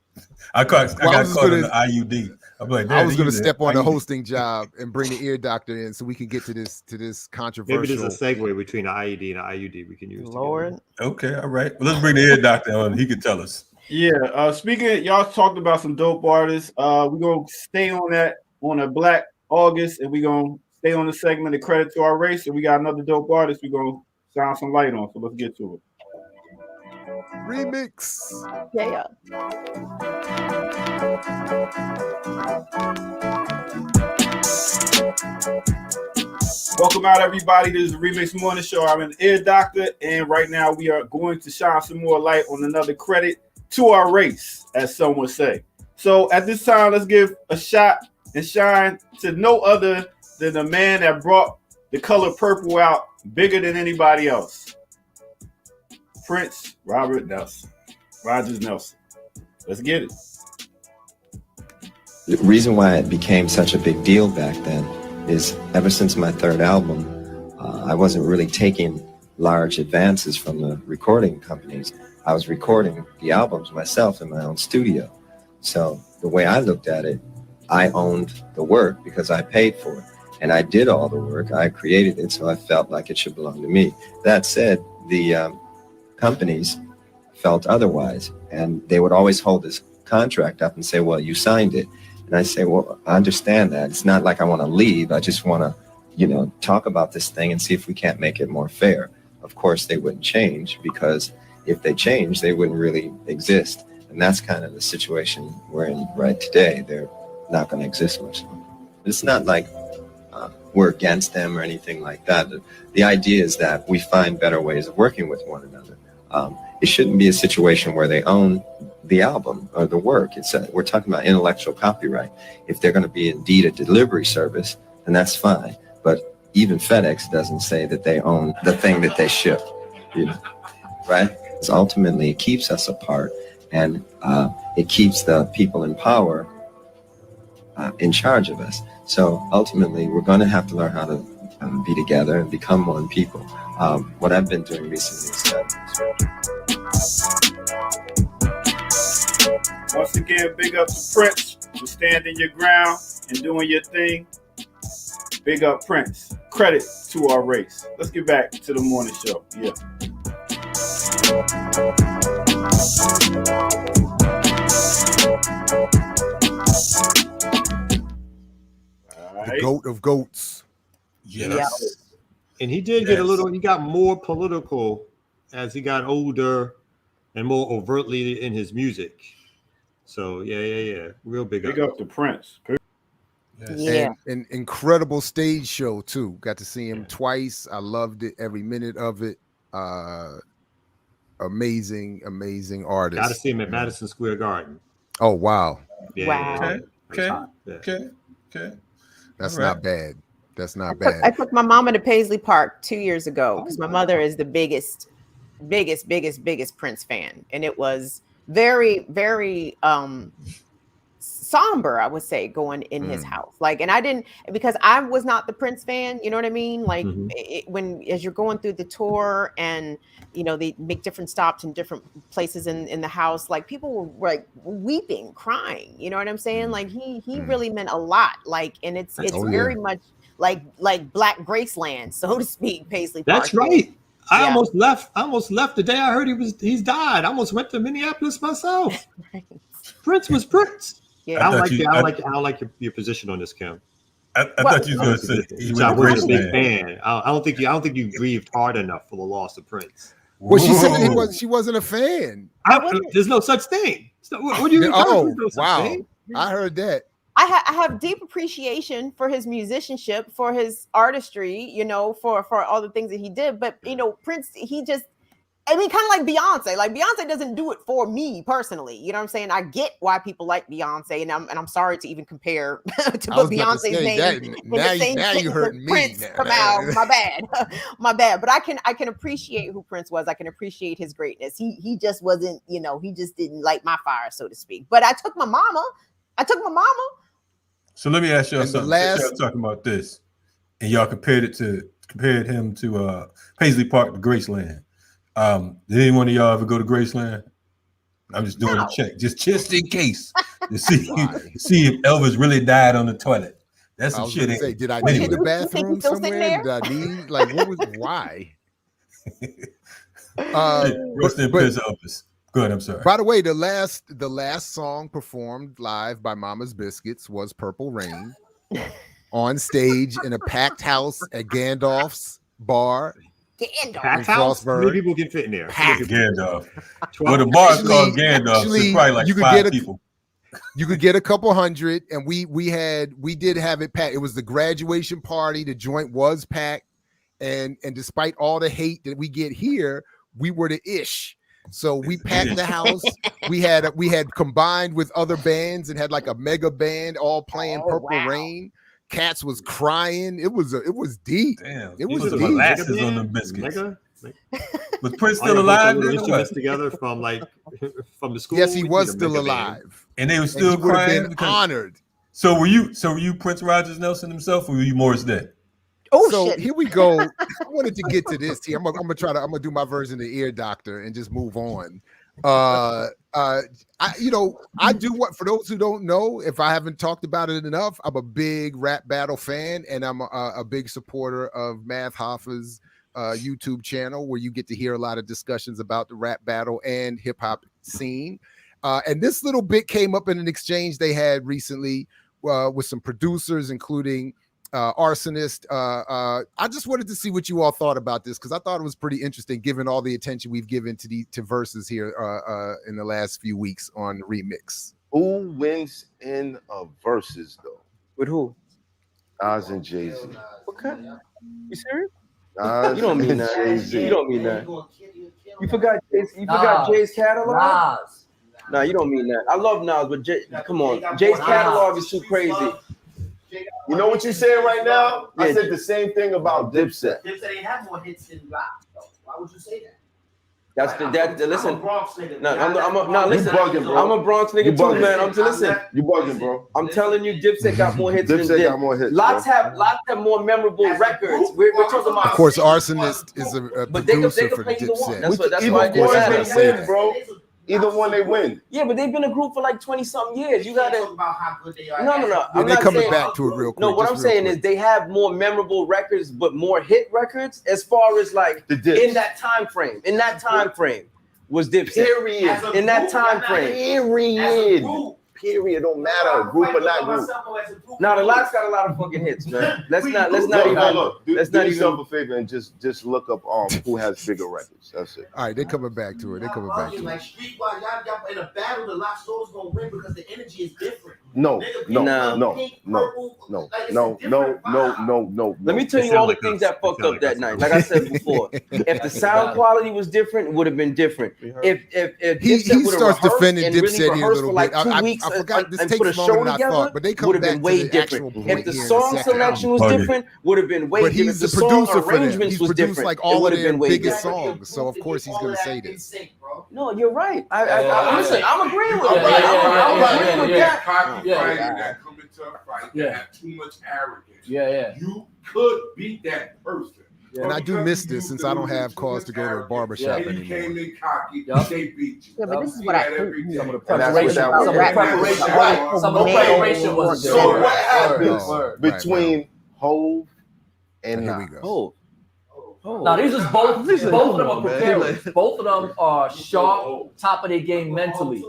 I got caught in the IUD. I'm like, I was going to step on the hosting job and bring the ear doctor in so we can get to this controversial. Maybe there's a segue between the IED and the IUD we can use. Lord. Together. Okay. All right. Well, let's bring the ear doctor on. He can tell us. Yeah. Speaking, y'all talked about some dope artists. We're going to stay on that on a Black August, and we're going to stay on the segment of Credit to Our Race. And we got another dope artist we're going to shine some light on, so let's get to it. Remix. Yeah. Welcome out, everybody. This is the Remix Morning Show. I'm an ear doctor, and right now we are going to shine some more light on another credit to our race, as some would say. So at this time, let's give a shot and shine to no other than the man that brought the color purple out bigger than anybody else. Prince Rogers Nelson. Let's get it. The reason why it became such a big deal back then is ever since my third album, I wasn't really taking large advances from the recording companies. I was recording the albums myself in my own studio. So the way I looked at it, I owned the work because I paid for it. And I did all the work. I created it, so I felt like it should belong to me. That said, the companies felt otherwise. And they would always hold this contract up and say, well, you signed it. And I say, well, I understand that. It's not like I want to leave. I just want to, talk about this thing and see if we can't make it more fair. Of course, they wouldn't change, because if they changed, they wouldn't really exist. And that's kind of the situation we're in right today. They're not going to exist much longer. It's not like we're against them or anything like that. The idea is that we find better ways of working with one another. It shouldn't be a situation where they own the album or the work. We're talking about intellectual copyright. If they're going to be indeed a delivery service, then that's fine. But even FedEx doesn't say that they own the thing that they ship, right? Because ultimately it keeps us apart, and it keeps the people in power in charge of us. So ultimately, we're going to have to learn how to be together and become one people. What I've been doing recently is once again, big up to Prince for standing your ground and doing your thing. Big up Prince. Credit to our race. Let's get back to the morning show. Yeah. The goat of goats. Yes. And he did get a little, he got more political as he got older and more overtly in his music. So yeah. Real big up to Prince. Yes. Yeah. And an incredible stage show too. Got to see him twice. I loved it, every minute of it. Amazing artist. Got to see him at Madison Square Garden. Oh wow. Yeah. Okay. That's not bad. That's not bad. I took my mama to Paisley Park 2 years ago because my mother is the biggest Prince fan, and it was very, very somber, I would say, going in his house. Like, and I didn't, because I was not the Prince fan, you know what I mean? Like as you're going through the tour and, you know, they make different stops in different places in the house, like people were like weeping, crying, you know what I'm saying? Like he really meant a lot. Like, and it's very much like Black Graceland, so to speak, Paisley Park. That's right. I almost left the day I heard he's died. I almost went to Minneapolis myself. Right. Prince was Prince. Yeah. I don't like your position on this, Kim. I thought you were going to say I was a big fan. I don't think you grieved hard enough for the loss of Prince. Well, she said she wasn't a fan. There's no such thing. What do you? Wow! I heard that. I have deep appreciation for his musicianship, for his artistry, you know, for all the things that he did. But, you know, Prince, kind of like Beyonce. Like, Beyonce doesn't do it for me personally. You know what I'm saying? I get why people like Beyonce, and I'm sorry to even compare to put Beyonce's name in the same you hurt me. Prince come out. My bad. But I can appreciate who Prince was. I can appreciate his greatness. He just wasn't, you know, he just didn't light my fire, so to speak. But I took my mama. So let me ask y'all something. Y'all talking about this, and y'all compared him to Paisley Park to Graceland. Did any one of y'all ever go to Graceland? I'm just doing a check, just in case, to see if Elvis really died on the toilet. That's some shit. Did I need the bathroom somewhere? Did I need what was why? Rest in peace, Elvis. Go ahead, I'm sorry. By the way, the last song performed live by Mama's Biscuits was Purple Rain on stage in a packed house at Gandalf's bar. Packed house? How many people can fit in there? Gandalf. Well, the bar is called Gandalf. So it's probably like 5 people. You could get a couple hundred, and we did have it packed. It was the graduation party. The joint was packed, and despite all the hate that we get here, we were the ish. So we packed the house. We had combined with other bands and had like a mega band all playing Purple Rain. Cats was crying. It was deep. Damn, it was deep. Molasses on them biscuits. Was Prince still alive? Instruments together from the school. Yes, he was still alive, and they were still crying. Honored. So were you Prince Rogers Nelson himself, or were you Morris Day? Oh, so shit. Here we go. I wanted to get to this here. I'm gonna do my version of the Ear Doctor and just move on. I do what, for those who don't know, if I haven't talked about it enough, I'm a big rap battle fan, and I'm a big supporter of Math Hoffa's YouTube channel, where you get to hear a lot of discussions about the rap battle and hip hop scene. And this little bit came up in an exchange they had recently with some producers, including Arsonist. I just wanted to see what you all thought about this, because I thought it was pretty interesting given all the attention we've given to verses here in the last few weeks on RemiX. Who wins in verses though? With who? Nas and Jay-Z. Okay. You serious? You don't mean that. Jay-Z. You don't mean that. You forgot Jay's catalog? Nas. Nah, you don't mean that. I love Nas, but come on. Jay's catalog is too crazy. You know what you're saying right now? I said the same thing about Dipset. Dipset ain't have more hits than rap, though. Why would you say that? Listen. I'm a Bronx nigga. Listen. Bugging, bro. I'm a Bronx nigga too, man. Listen. You bugging, bro. I'm telling you, Dipset got more hits than Dipset got more hits. Lots have more memorable records. We're talking about. Of course, Arsonist is a producer for Dipset. That's why they win, bro. Either one they win. Yeah, but they've been a group for like 20-something years. You gotta talk about how good they are. No. They're coming back to it real quick. No, what I'm saying is they have more memorable records, but more hit records as far as like in that time frame. Was Dipset. Period. In that time frame. Period. Don't matter. Group or not group. Now the Locks got a lot of fucking hits, man. Let's not even. Do yourself a favor and just look up who has bigger records. That's it. All right, they're coming back to it. They're coming back to it. Like streetwise, y'all in a battle, the Lost Souls gonna win because the energy is different. No. Let me tell you all the things that fucked up that night. Like I said before, if the sound quality was different, it would have been different. If he starts defending Dipset here a little like bit. 2 weeks I forgot this and takes put a longer show than I together, thought, but they come would have back been way to the actual different. point If the here in song a second. selection was different, would have been way But different. he's The the song producer for them. arrangements He's was produced different. like It all would of have their been way biggest different. songs, so of course he's gonna say this. No, you're right. Listen, I'm agreeing with I'm that. agreeing with that. Cocky fighters that come into a fight that have too much arrogance. You could beat that person. And I do miss this since I don't have cause to go to a barbershop and you anymore. came in cocky, they beat you. Yeah, but this is what I every some day. of the Some preparation was so so what happens between Hove and Here we go. Now these are both of them are prepared. Both of them are sharp, top of their game mentally.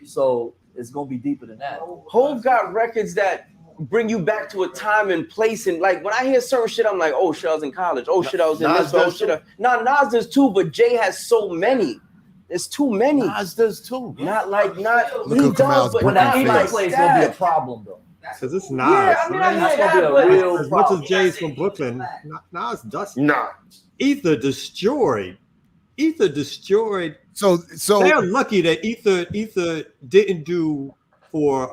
So it's gonna be deeper than that. Hove got records that bring you back to a time and place, and like when I hear certain shit, I'm like, oh shit, I was in college. Oh shit, I was in this. Oh shit. Nas does too, but Jay has so many. There's too many. Nas does too. Not he at does, Kamal's but When not that face. like plays, that. gonna be a problem though. Because it's Nas. Yeah, I mean, I man. hear That's gonna that, be but a real As much problem. as Jay's from Brooklyn, Nas does. Nah. Ether destroyed. So They're lucky that Ether didn't do for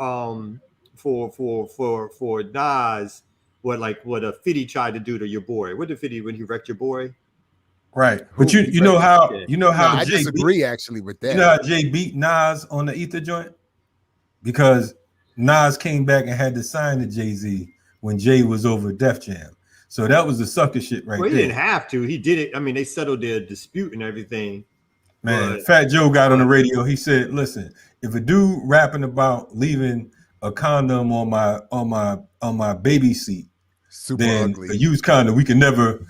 Nas what a Fitty tried to do to your boy. What did Fitty when he wrecked your boy? Right, but you know how I Jay disagree actually with that. You know how Jay beat Nas on the Ether joint? Because Nas came back and had to sign to Jay-Z when Jay was over Def Jam. So that was the sucker shit right Well, he there. didn't have to. He did it. I mean, they settled their dispute and everything. Man, But Fat Joe got on the radio. He said, "Listen, if a dude rapping about leaving a condom on my baby seat, Super then ugly. a used condom, we can never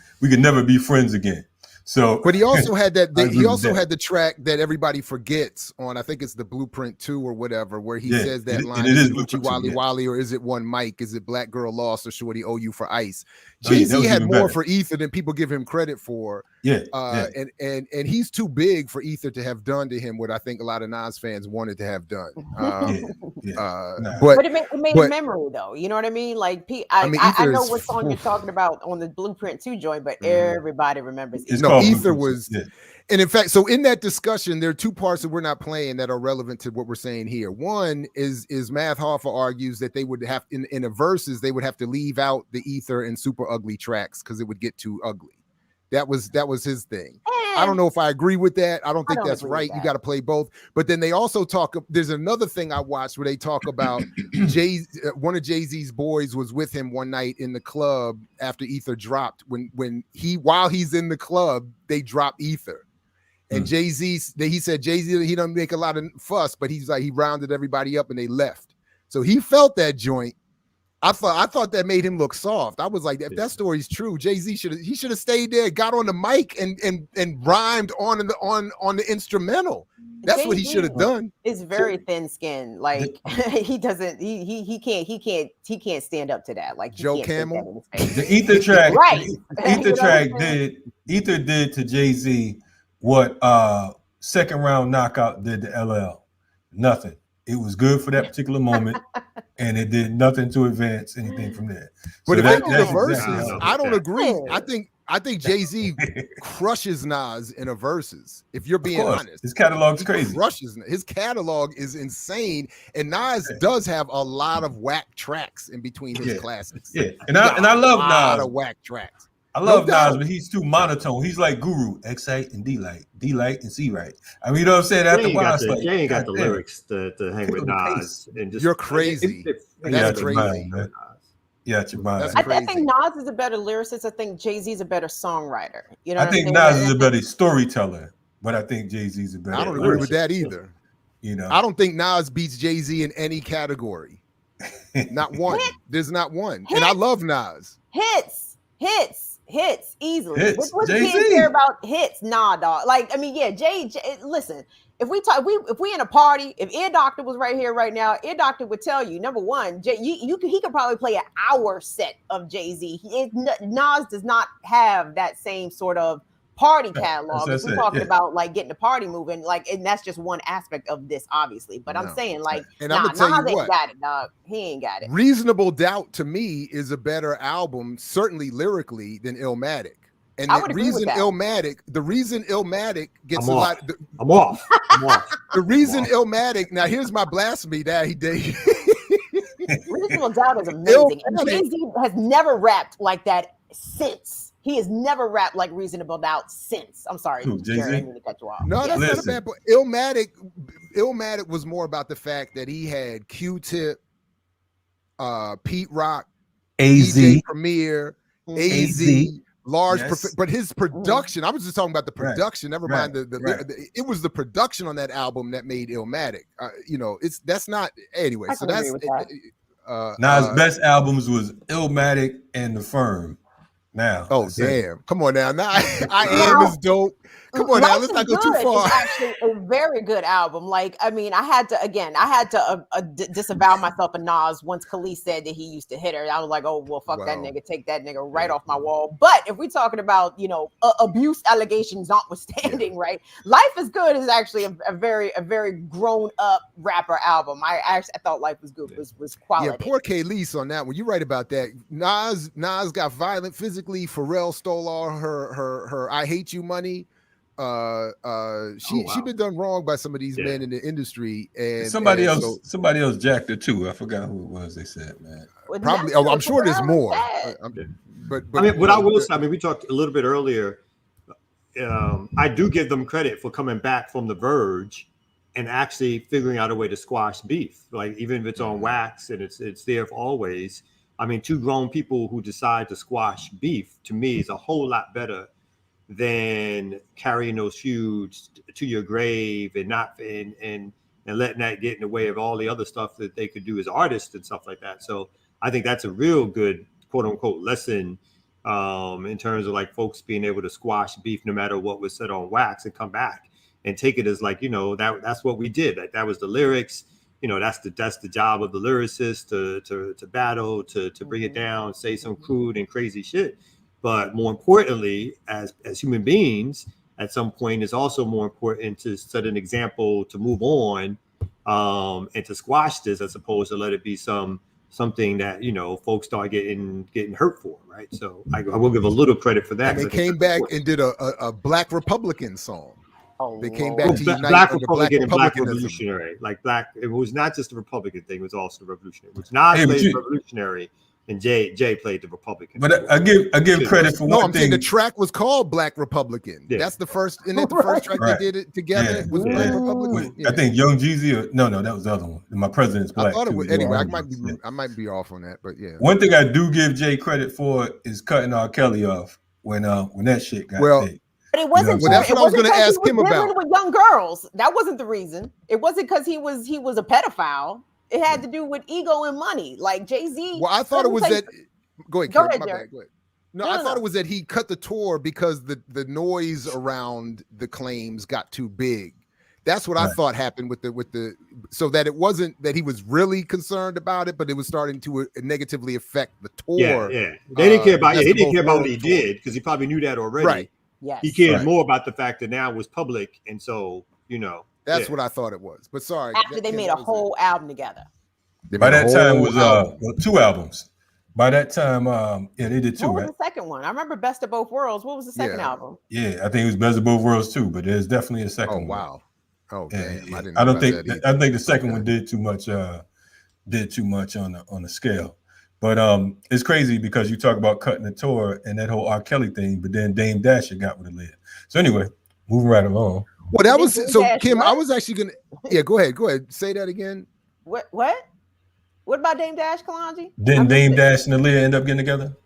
be friends again." So, But he also had that. I agree He with also that. had the track that everybody forgets on. I think it's the Blueprint 2 or whatever, where he Yeah, says that and line: it is "Is it Blueprint Uchi 2, Wally yeah. Wally or is it One Mike? Is it Black Girl Lost or Shorty owe you for Ice?" Oh, yeah, that Jay-Z was had even more better. for Ether than people give him credit for. Yeah, And he's too big for Ether to have done to him what I think a lot of Nas fans wanted to have done. But it made a memory though. You know what I mean? Like I Ether know is- what song you're talking about on the Blueprint 2 joint, but everybody remembers it. No, Ether was, and in fact, so in that discussion, there are two parts that we're not playing that are relevant to what we're saying here. One is Math Hoffa argues that they would have in a verses they would have to leave out the Ether and Super Ugly tracks because it would get too ugly. That was his thing. I don't know if I agree with that. I don't think that's right. You got to play both. But then they also talk. There's another thing I watched where they talk about one of Jay-Z's boys was with him one night in the club after Ether dropped. While he's in the club, they drop Ether. And Jay-Z, he said Jay-Z, he doesn't make a lot of fuss, but he's like, he rounded everybody up and they left. So he felt that joint. I thought that made him look soft. I was like, if that story's true, Jay-Z should have stayed there, got on the mic and rhymed on the instrumental. That's what he should have done. It's very thin skinned. Like he doesn't he can't stand up to that. Like he Joe can't say that Camel. in his face. The Ether track, Right. Ether track Ether did to Jay-Z what Second Round Knockout did to LL. Nothing. It was good for that particular moment, and it did nothing to advance anything from there. But So if it's that's the verses, exactly I don't agree. I think Jay-Z crushes Nas in a verses. If you're being honest, his catalog's He crazy. crushes his catalog is insane, and Nas does have a lot of whack tracks in between his classics. Yeah, and I love a lot Nas. of whack tracks. I love No doubt. Nas, but he's too monotone. He's like Guru, X-Light and D-Light, D-Light and C-Right. I mean, you know what I'm saying? After a while, it's like, Jay ain't got the goddamn. lyrics to hang with Nas. And just, You're crazy. That's crazy. Yeah, your mind. I think Nas is a better lyricist. I think Jay-Z is a better songwriter. You know, I think Nas is a better storyteller, but I think Jay-Z's a better. I don't agree with that either. You know, I don't think Nas beats Jay-Z in any category. Not one. There's not one. And I love Nas. Hits easily. Hits. What Jay-Z. kids care about hits? Nah, dog. Like, I mean, yeah, Jay listen, if we in a party, if Ear Doctor was right here right now, Ear Doctor would tell you, number one, he could probably play an hour set of Jay-Z. Nas does not have that same sort of party catalog. If we're talking about like getting the party moving, like, and that's just one aspect of this, obviously. But I'm saying, like, and I'm gonna tell Nas you ain't got it, dog. He ain't got it. Reasonable Doubt to me is a better album, certainly lyrically, than Illmatic. And the reason Illmatic gets a lot. I'm off. The reason Illmatic. Now here's my blasphemy that he did. Reasonable Doubt is amazing. And Jay-Z has never rapped like that since. He has never rapped like Reasonable Doubt since. I'm sorry, Jerry, I didn't mean to cut you off. No, that's not a bad point. Illmatic was more about the fact that he had Q-Tip, Pete Rock, AZ, DJ Premier, AZ, large, but his production. I was just talking about the production. Never mind it was the production on that album that made Illmatic. That's not anyway. So that's Nas' best albums was Illmatic and The Firm. Now, damn! Come on now. I Am is dope. Come on now, let's not go too far. It's actually a very good album. Like, I mean, I had to disavow myself of Nas once Khalees said that he used to hit her. I was like, oh well, fuck that nigga, take that nigga right off my wall. But if we're talking about abuse allegations notwithstanding, right? Life is Good is actually a very grown up rapper album. I thought Life Was Good was quality. Yeah, poor Khalees on that one. You're right about that. Nas got violent physically. Pharrell stole all her I Hate You money. She been done wrong by some of these men in the industry, and somebody else jacked her too. I forgot who it was. They said, man, probably. Oh, I'm sure there's more. But I mean, what I will say, I mean, we talked a little bit earlier. I do give them credit for coming back from the verge and actually figuring out a way to squash beef. Like, even if it's on wax and it's there for always. I mean, two grown people who decide to squash beef, to me, is a whole lot better than carrying those feuds to your grave and letting that get in the way of all the other stuff that they could do as artists and stuff like that. So I think that's a real good quote unquote lesson in terms of like folks being able to squash beef no matter what was said on wax and come back and take it as like, that's what we did. Like, that was the lyrics. That's the job of the lyricist to battle, to bring it down, say some crude and crazy shit. But more importantly, as human beings, at some point, it's also more important to set an example to move on and to squash this, as opposed to let it be something that folks start getting hurt for, right? So I will give a little credit for that. And they came back and did a Black Republican song. They came back to unite Black Republican and Black Revolutionary. Like Black, it was not just a Republican thing; it was also the revolutionary. Which Nas played revolutionary, and Jay played the Republican. But I give credit for one thing. I'm saying the track was called Black Republican. Yeah. That's the first, and the first track they did it together was Black Republican. I think Young Jeezy. No, that was the other one. My President's Black. I thought it was anyway. I might be off on that, but yeah. One thing I do give Jay credit for is cutting R. Kelly off when that shit got big. But it wasn't. Well, that's what I was going to ask him about. With young girls, that wasn't the reason. It wasn't because he was a pedophile. It had to do with ego and money. Like Jay-Z. Well, I thought it was that. Go ahead, Karen, my bad. Go ahead. No, I thought it was that he cut the tour because the noise around the claims got too big. That's what I thought happened with the so that it wasn't that he was really concerned about it, but it was starting to negatively affect the tour. Yeah. They didn't care about he didn't care about what he did because he probably knew that already. Right. Yes. He cared more about the fact that now it was public, and so that's what I thought it was. But sorry, after they made a whole album together. By that time was two albums. By that time, they did two. What was the second one? I remember Best of Both Worlds. What was the second album? Yeah, I think it was Best of Both Worlds too. But there's definitely a second. Oh wow. Oh damn. I don't think the second one did too much. Did too much on the scale. But it's crazy because you talk about cutting the tour and that whole R. Kelly thing, but then Dame Dasher got with Aaliyah. So anyway, moving right along. Well, that was so Kim. I was actually gonna. Go ahead. Say that again. What? What about Dame Dash, Kalonji? Didn't Dame Dash and Aaliyah end up getting together?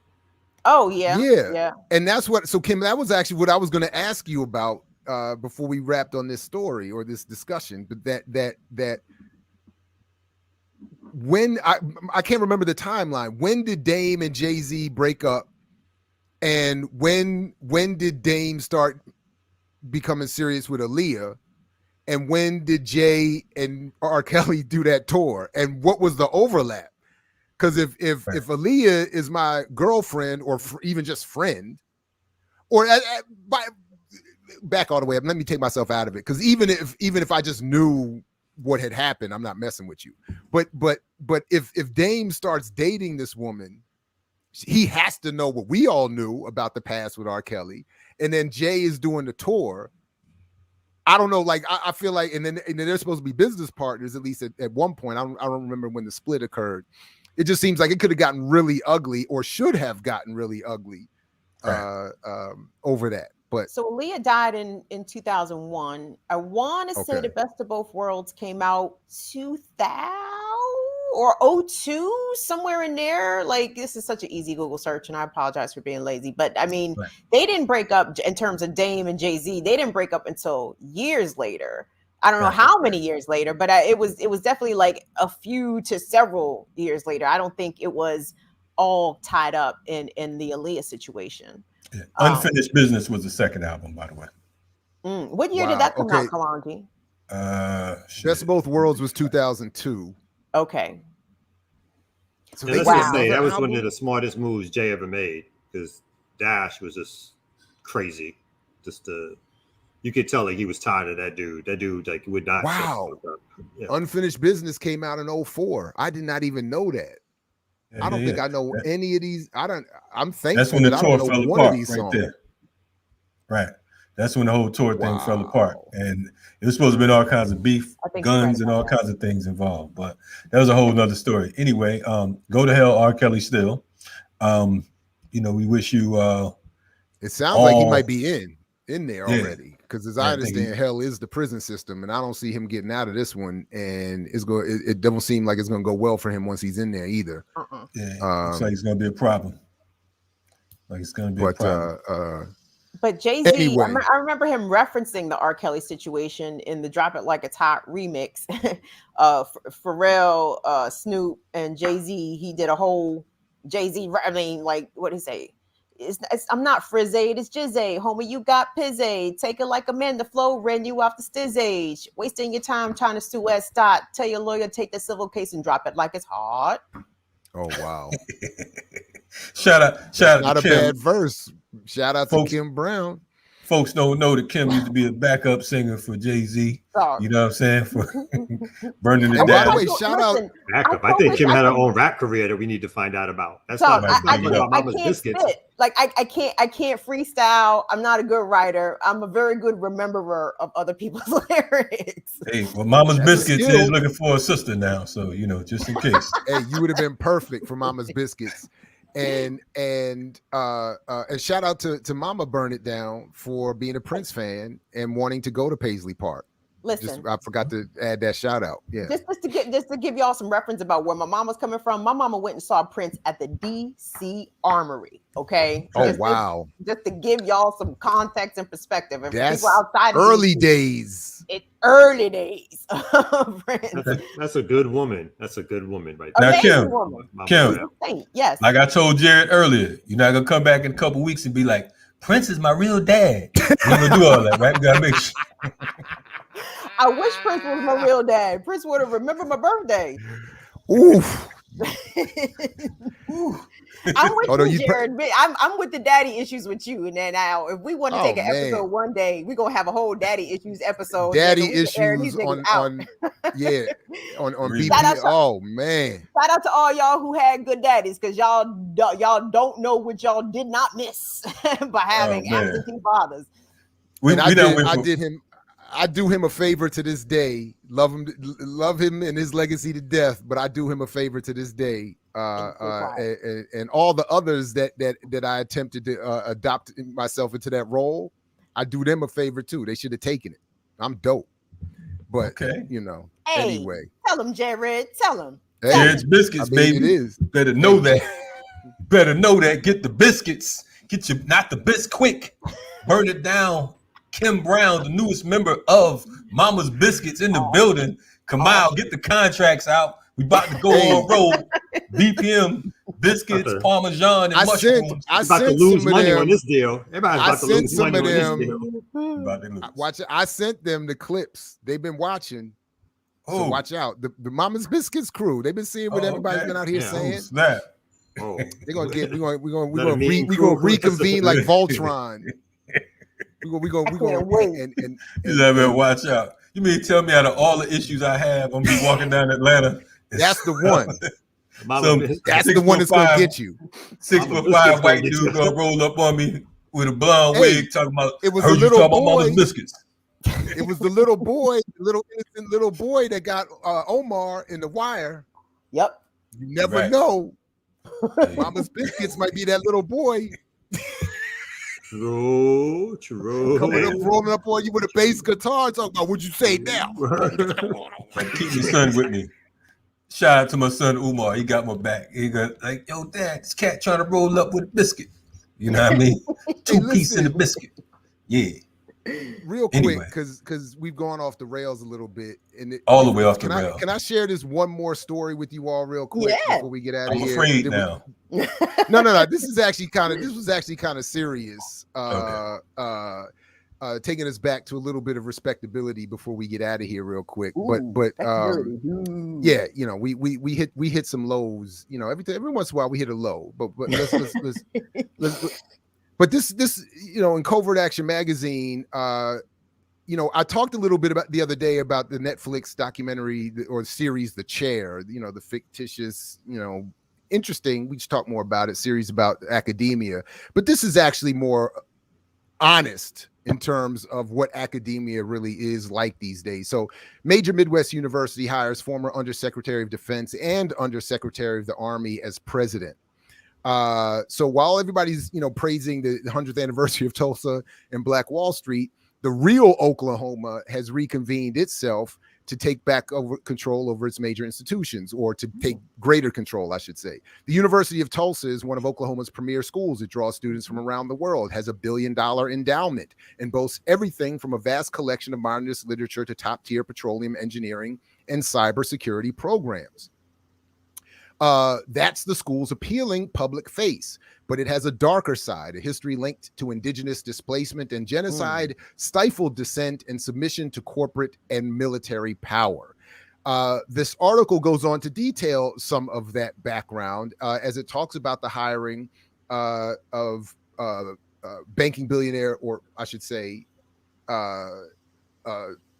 Oh yeah. And that's what. So Kim, that was actually what I was going to ask you about before we wrapped on this story or this discussion. But that. When I can't remember the timeline. When did Dame and Jay-Z break up? And when did Dame start becoming serious with Aaliyah? And when did Jay and R. Kelly do that tour? And what was the overlap? Because if Aaliyah is my girlfriend or even just friend, or back all the way up, let me take myself out of it. Because even if I just knew what had happened, I'm not messing with you. But if Dame starts dating this woman, he has to know what we all knew about the past with R. Kelly. And then Jay is doing the tour. I don't know, like I feel like, and then they're supposed to be business partners, at least at one point. I don't remember when the split occurred. It just seems like it could have gotten really ugly, or should have gotten really ugly over that. But so Aaliyah died in 2001. I want to say The Best of Both Worlds came out 2000 or 02, somewhere in there. Like, this is such an easy Google search, and I apologize for being lazy. But I mean, they didn't break up in terms of Dame and Jay-Z. They didn't break up until years later. I don't know how many years later, but it was definitely like a few to several years later. I don't think it was all tied up in the Aaliyah situation. Yeah. Unfinished Business was the second album, by the way. What year did that come out, Kalonji? Best of Both Worlds was 2002. Okay. So let's just say that was one of the smartest moves Jay ever made, because Dash was just crazy. You could tell like he was tired of that dude. That dude like would not. Wow. Yeah. Unfinished Business came out in 2004. I did not even know that. I don't think I know any of these. I'm thankful that's when the that tour I don't know fell one apart of these songs. there. Right. That's when the whole tour thing fell apart. And it was supposed to have been all kinds of beef, guns, and all kinds of things involved. But that was a whole nother story. Anyway, go to hell, R. Kelly still. We wish you it sounds like he might be in there already. Because as I understand, hell is the prison system, and I don't see him getting out of this one. And it doesn't seem like it's going to go well for him once he's in there either. Yeah, looks like it's going to be a problem. Like it's going to be a problem. But Jay-Z, anyway. I remember him referencing the R. Kelly situation in the Drop It Like It's Hot remix. Pharrell, Snoop, and Jay-Z, he did a whole Jay-Z, I mean, like, what did he say? I'm not frizzade, it's jizzy. Homie, you got pizzade. Take it like a man, the flow ran you off the stiz age. Wasting your time trying to sue West Dot. Tell your lawyer, take the civil case and drop it like it's hot. Oh, wow. Shout out not to a Kim. Bad verse. Shout out to Kim Brown. Folks don't know that Kim used to be a backup singer for Jay-Z. You know what I'm saying? For burning it down. By the way, shout out. Backup. I think Kim had her own rap career that we need to find out about. That's not Mama's Biscuits. Like I can't freestyle. I'm not a good writer. I'm a very good rememberer of other people's lyrics. Hey, well, Mama's Biscuits is looking for a sister now, so just in case. Hey, you would have been perfect for Mama's Biscuits. And shout out to Mama Burn It Down for being a Prince fan and wanting to go to Paisley Park. Listen, I forgot to add that shout out. Yeah. Just to give y'all some reference about where my mom was coming from. My mama went and saw Prince at the DC Armory. Okay. Wow. Just to give y'all some context and perspective. And that's people outside early days. It's early days. That's a good woman. That's a good woman, right now. Kim, yes. Like I told Jared earlier, you're not gonna come back in a couple weeks and be like, Prince is my real dad. We're gonna do all that, right? We gotta make sure. I wish Prince was my real dad. Prince would have remembered my birthday. Oof. I'm with you, Jared. I'm with the daddy issues with you. And then now, if we want to take an episode one day, we're gonna have a whole daddy issues episode. Daddy issues on BB. Oh man! Shout out to all y'all who had good daddies, because y'all don't know what y'all did not miss by having absentee fathers. I do him a favor to this day. Love him and his legacy to death. But I do him a favor to this day. And all the others that I attempted to adopt myself into that role, I do them a favor too. They should have taken it. I'm dope. But anyway. Tell him, Jared. Tell him. Hey, Jared's Biscuits, baby. It is. Better know that. Get the biscuits. Get your not the biscuit quick. Burn it down. Kim Brown, the newest member of Mama's Biscuits in the building. Kamal, get the contracts out. We about to go on road. BPM, biscuits, Parmesan, and mushrooms. I about to lose money on this deal. Everybody's about to lose money on this deal. Watch it. I sent them the clips. They've been watching. So watch out. The Mama's Biscuits crew. They've been seeing what everybody's been out here saying. Snap. They're gonna get. We're gonna reconvene like Voltron. We're gonna wait and watch out. You mean tell me out of all the issues I have, I'm gonna be walking down Atlanta. That's the one. That's the one that's gonna get you. 6'5" white dude gonna roll up on me with a blonde wig talking about. It was a little boy. Mama's Biscuits. It was the little boy, innocent little boy that got Omar in The Wire. Yep. You never know. Mama's Biscuits might be that little boy. True. Coming up, rolling up on you with a bass guitar, talking about what you say now. Keep your son with me. Shout out to my son Umar. He got my back. He got like, yo, Dad, this cat trying to roll up with a biscuit. You know what I mean? 2 pieces in a biscuit. Yeah. Real quick, because we've gone off the rails a little bit. All the way off the rails. Can I share this one more story with you all real quick before we get out of here? I'm afraid now. No. This was actually kind of serious. Taking us back to a little bit of respectability before we get out of here real quick. But yeah, you know, we hit some lows. You know, every once in a while we hit a low. But let's But this, you know, in Covert Action Magazine, you know, I talked a little bit about the other day about the Netflix documentary or series, The Chair, you know, the fictitious, you know, interesting. We just talk more about it, series about academia. But this is actually more honest in terms of what academia really is like these days. So major Midwest University hires former Undersecretary of Defense and Undersecretary of the Army as president. So while everybody's, you know, praising the 100th anniversary of Tulsa and Black Wall Street, the real Oklahoma has reconvened itself to take back control over its major institutions, or to take greater control, I should say. The University of Tulsa is one of Oklahoma's premier schools. It draws students from around the world, has $1 billion endowment, and boasts everything from a vast collection of modernist literature to top-tier petroleum engineering and cybersecurity programs. That's the school's appealing public face, but it has a darker side, a history linked to indigenous displacement and genocide, stifled dissent, and submission to corporate and military power. This article goes on to detail some of that background as it talks about the hiring of banking billionaire, or I should say,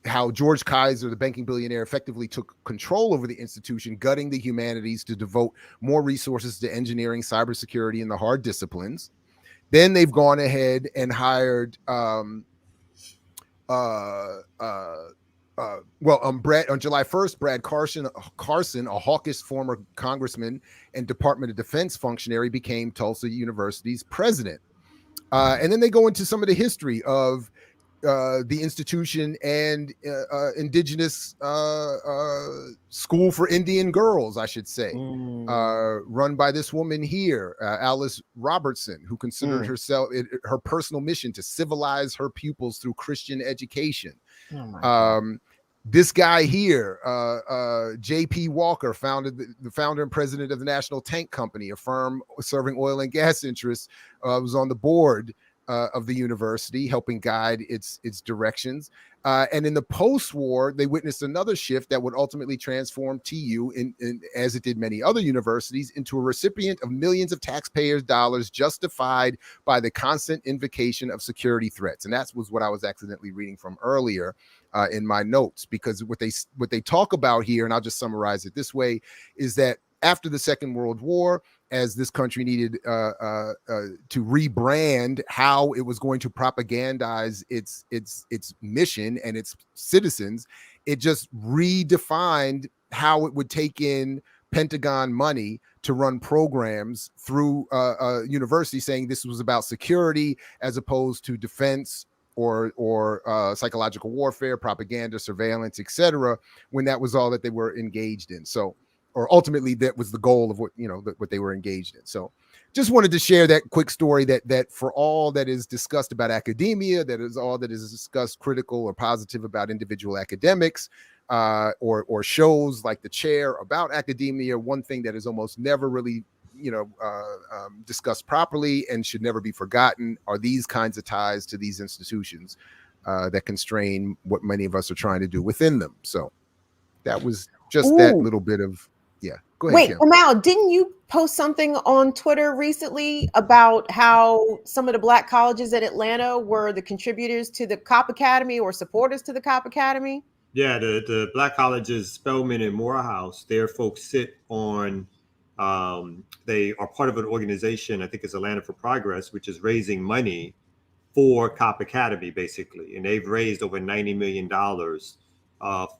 how George Kaiser, the banking billionaire, effectively took control over the institution, gutting the humanities to devote more resources to engineering, cybersecurity, and the hard disciplines. Then they've gone ahead and hired, on July 1st, Brad Carson, a hawkish former congressman and Department of Defense functionary, became Tulsa University's president. And then they go into some of the history of the institution and indigenous school for Indian girls, I should say, run by this woman here, Alice Robertson, who considered herself her personal mission to civilize her pupils through Christian education. This guy here, J.P. Walker, the founder and president of the National Tank Company, a firm serving oil and gas interests, was on the board of the university, helping guide its directions. And in the post-war, they witnessed another shift that would ultimately transform TU, as it did many other universities, into a recipient of millions of taxpayers' dollars justified by the constant invocation of security threats. And that was what I was accidentally reading from earlier in my notes, because what they talk about here, and I'll just summarize it this way, is that after the Second World War, as this country needed to rebrand how it was going to propagandize its mission and its citizens, it just redefined how it would take in Pentagon money to run programs through a university, saying this was about security as opposed to defense or psychological warfare, propaganda, surveillance, etc., when that was all that they were engaged in. So, or ultimately that was the goal of what, you know, what they were engaged in. So just wanted to share that quick story, that for all that is discussed about academia, that is all that is discussed critical or positive about individual academics, or shows like The Chair about academia, one thing that is almost never really discussed properly and should never be forgotten are these kinds of ties to these institutions that constrain what many of us are trying to do within them. So that was just that little bit of, go ahead. Wait, Kim. Amal, didn't you post something on Twitter recently about how some of the Black colleges in Atlanta were the contributors to the Cop Academy or supporters to the Cop Academy? Yeah, the Black colleges, Spelman and Morehouse, their folks sit on, they are part of an organization, I think it's Atlanta for Progress, which is raising money for Cop Academy, basically. And they've raised over $90 million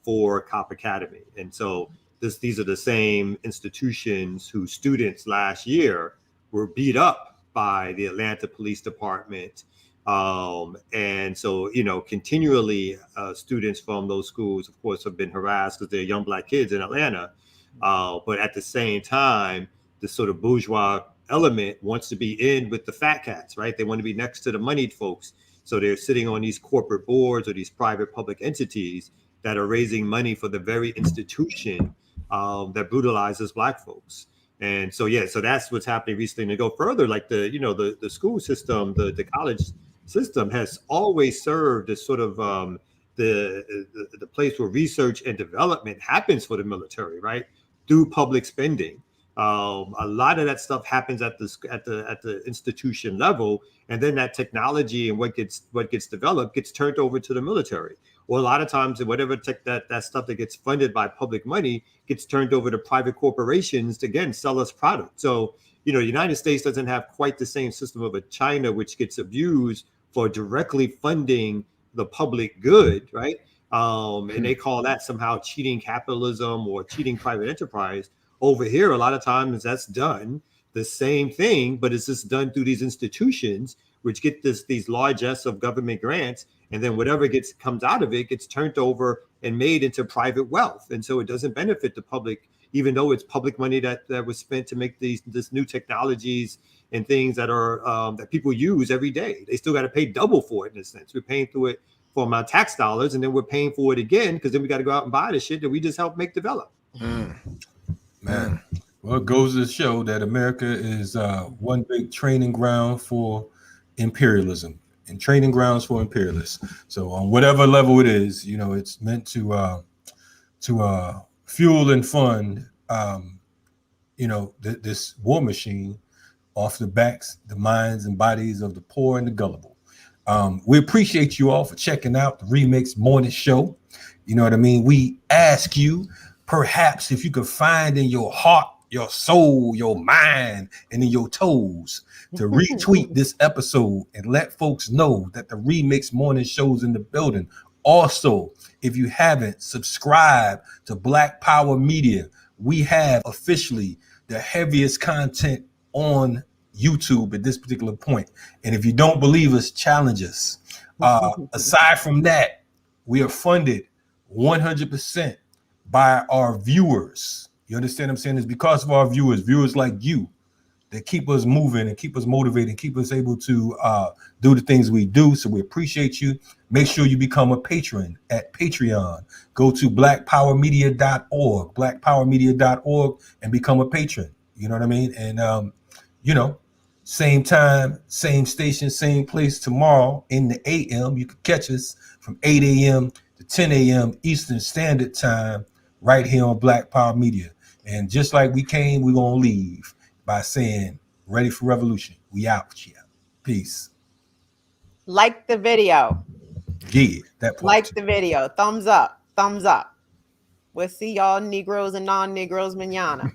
for Cop Academy. And so these are the same institutions whose students last year were beat up by the Atlanta Police Department. And so, continually students from those schools, of course, have been harassed because they're young Black kids in Atlanta. But at the same time, this sort of bourgeois element wants to be in with the fat cats, right? They want to be next to the moneyed folks. So they're sitting on these corporate boards or these private public entities that are raising money for the very institution that brutalizes Black folks. And so, so that's what's happening recently. And to go further, like the school system, the college system has always served as sort of the place where research and development happens for the military, right? Through public spending. A lot of that stuff happens at the institution level, and then that technology and what gets developed gets turned over to the military. Or a lot of times, whatever that stuff that gets funded by public money gets turned over to private corporations to, again, sell us product. So, the United States doesn't have quite the same system of a China, which gets abused for directly funding the public good, right? And they call that somehow cheating capitalism or cheating private enterprise. Over here, a lot of times that's done the same thing, but it's just done through these institutions, which get these largesse of government grants, and then whatever comes out of it gets turned over and made into private wealth. And so it doesn't benefit the public, even though it's public money that was spent to make these new technologies and things that are that people use every day. They still got to pay double for it in a sense. We're paying through it for my tax dollars, and then we're paying for it again because then we got to go out and buy the shit that we just helped make develop. Man, well, it goes to show that America is one big training ground for imperialism and training grounds for imperialists. So on whatever level it is, it's meant to fuel and fund, this war machine off the backs, the minds and bodies of the poor and the gullible. We appreciate you all for checking out the RemiX Morning Show. You know what I mean? We ask you, perhaps if you could find in your heart, your soul, your mind, and in your toes to retweet this episode and let folks know that the RemiX Morning Show's in the building. Also, if you haven't, subscribe to Black Power Media. We have officially the heaviest content on YouTube at this particular point. And if you don't believe us, challenge us. Aside from that, we are funded 100% by our viewers. You understand what I'm saying? It's because of our viewers like you, that keep us moving and keep us motivated and keep us able to do the things we do. So we appreciate you. Make sure you become a patron at Patreon. Go to blackpowermedia.org, and become a patron. You know what I mean? And, same time, same station, same place tomorrow in the AM. You can catch us from 8 a.m. to 10 a.m. Eastern Standard Time right here on Black Power Media. And just like we came, we're going to leave by saying, ready for revolution. We out here. Peace. Like the video. Yeah, that part. Like the video. Thumbs up. Thumbs up. We'll see y'all Negroes and non-Negroes manana.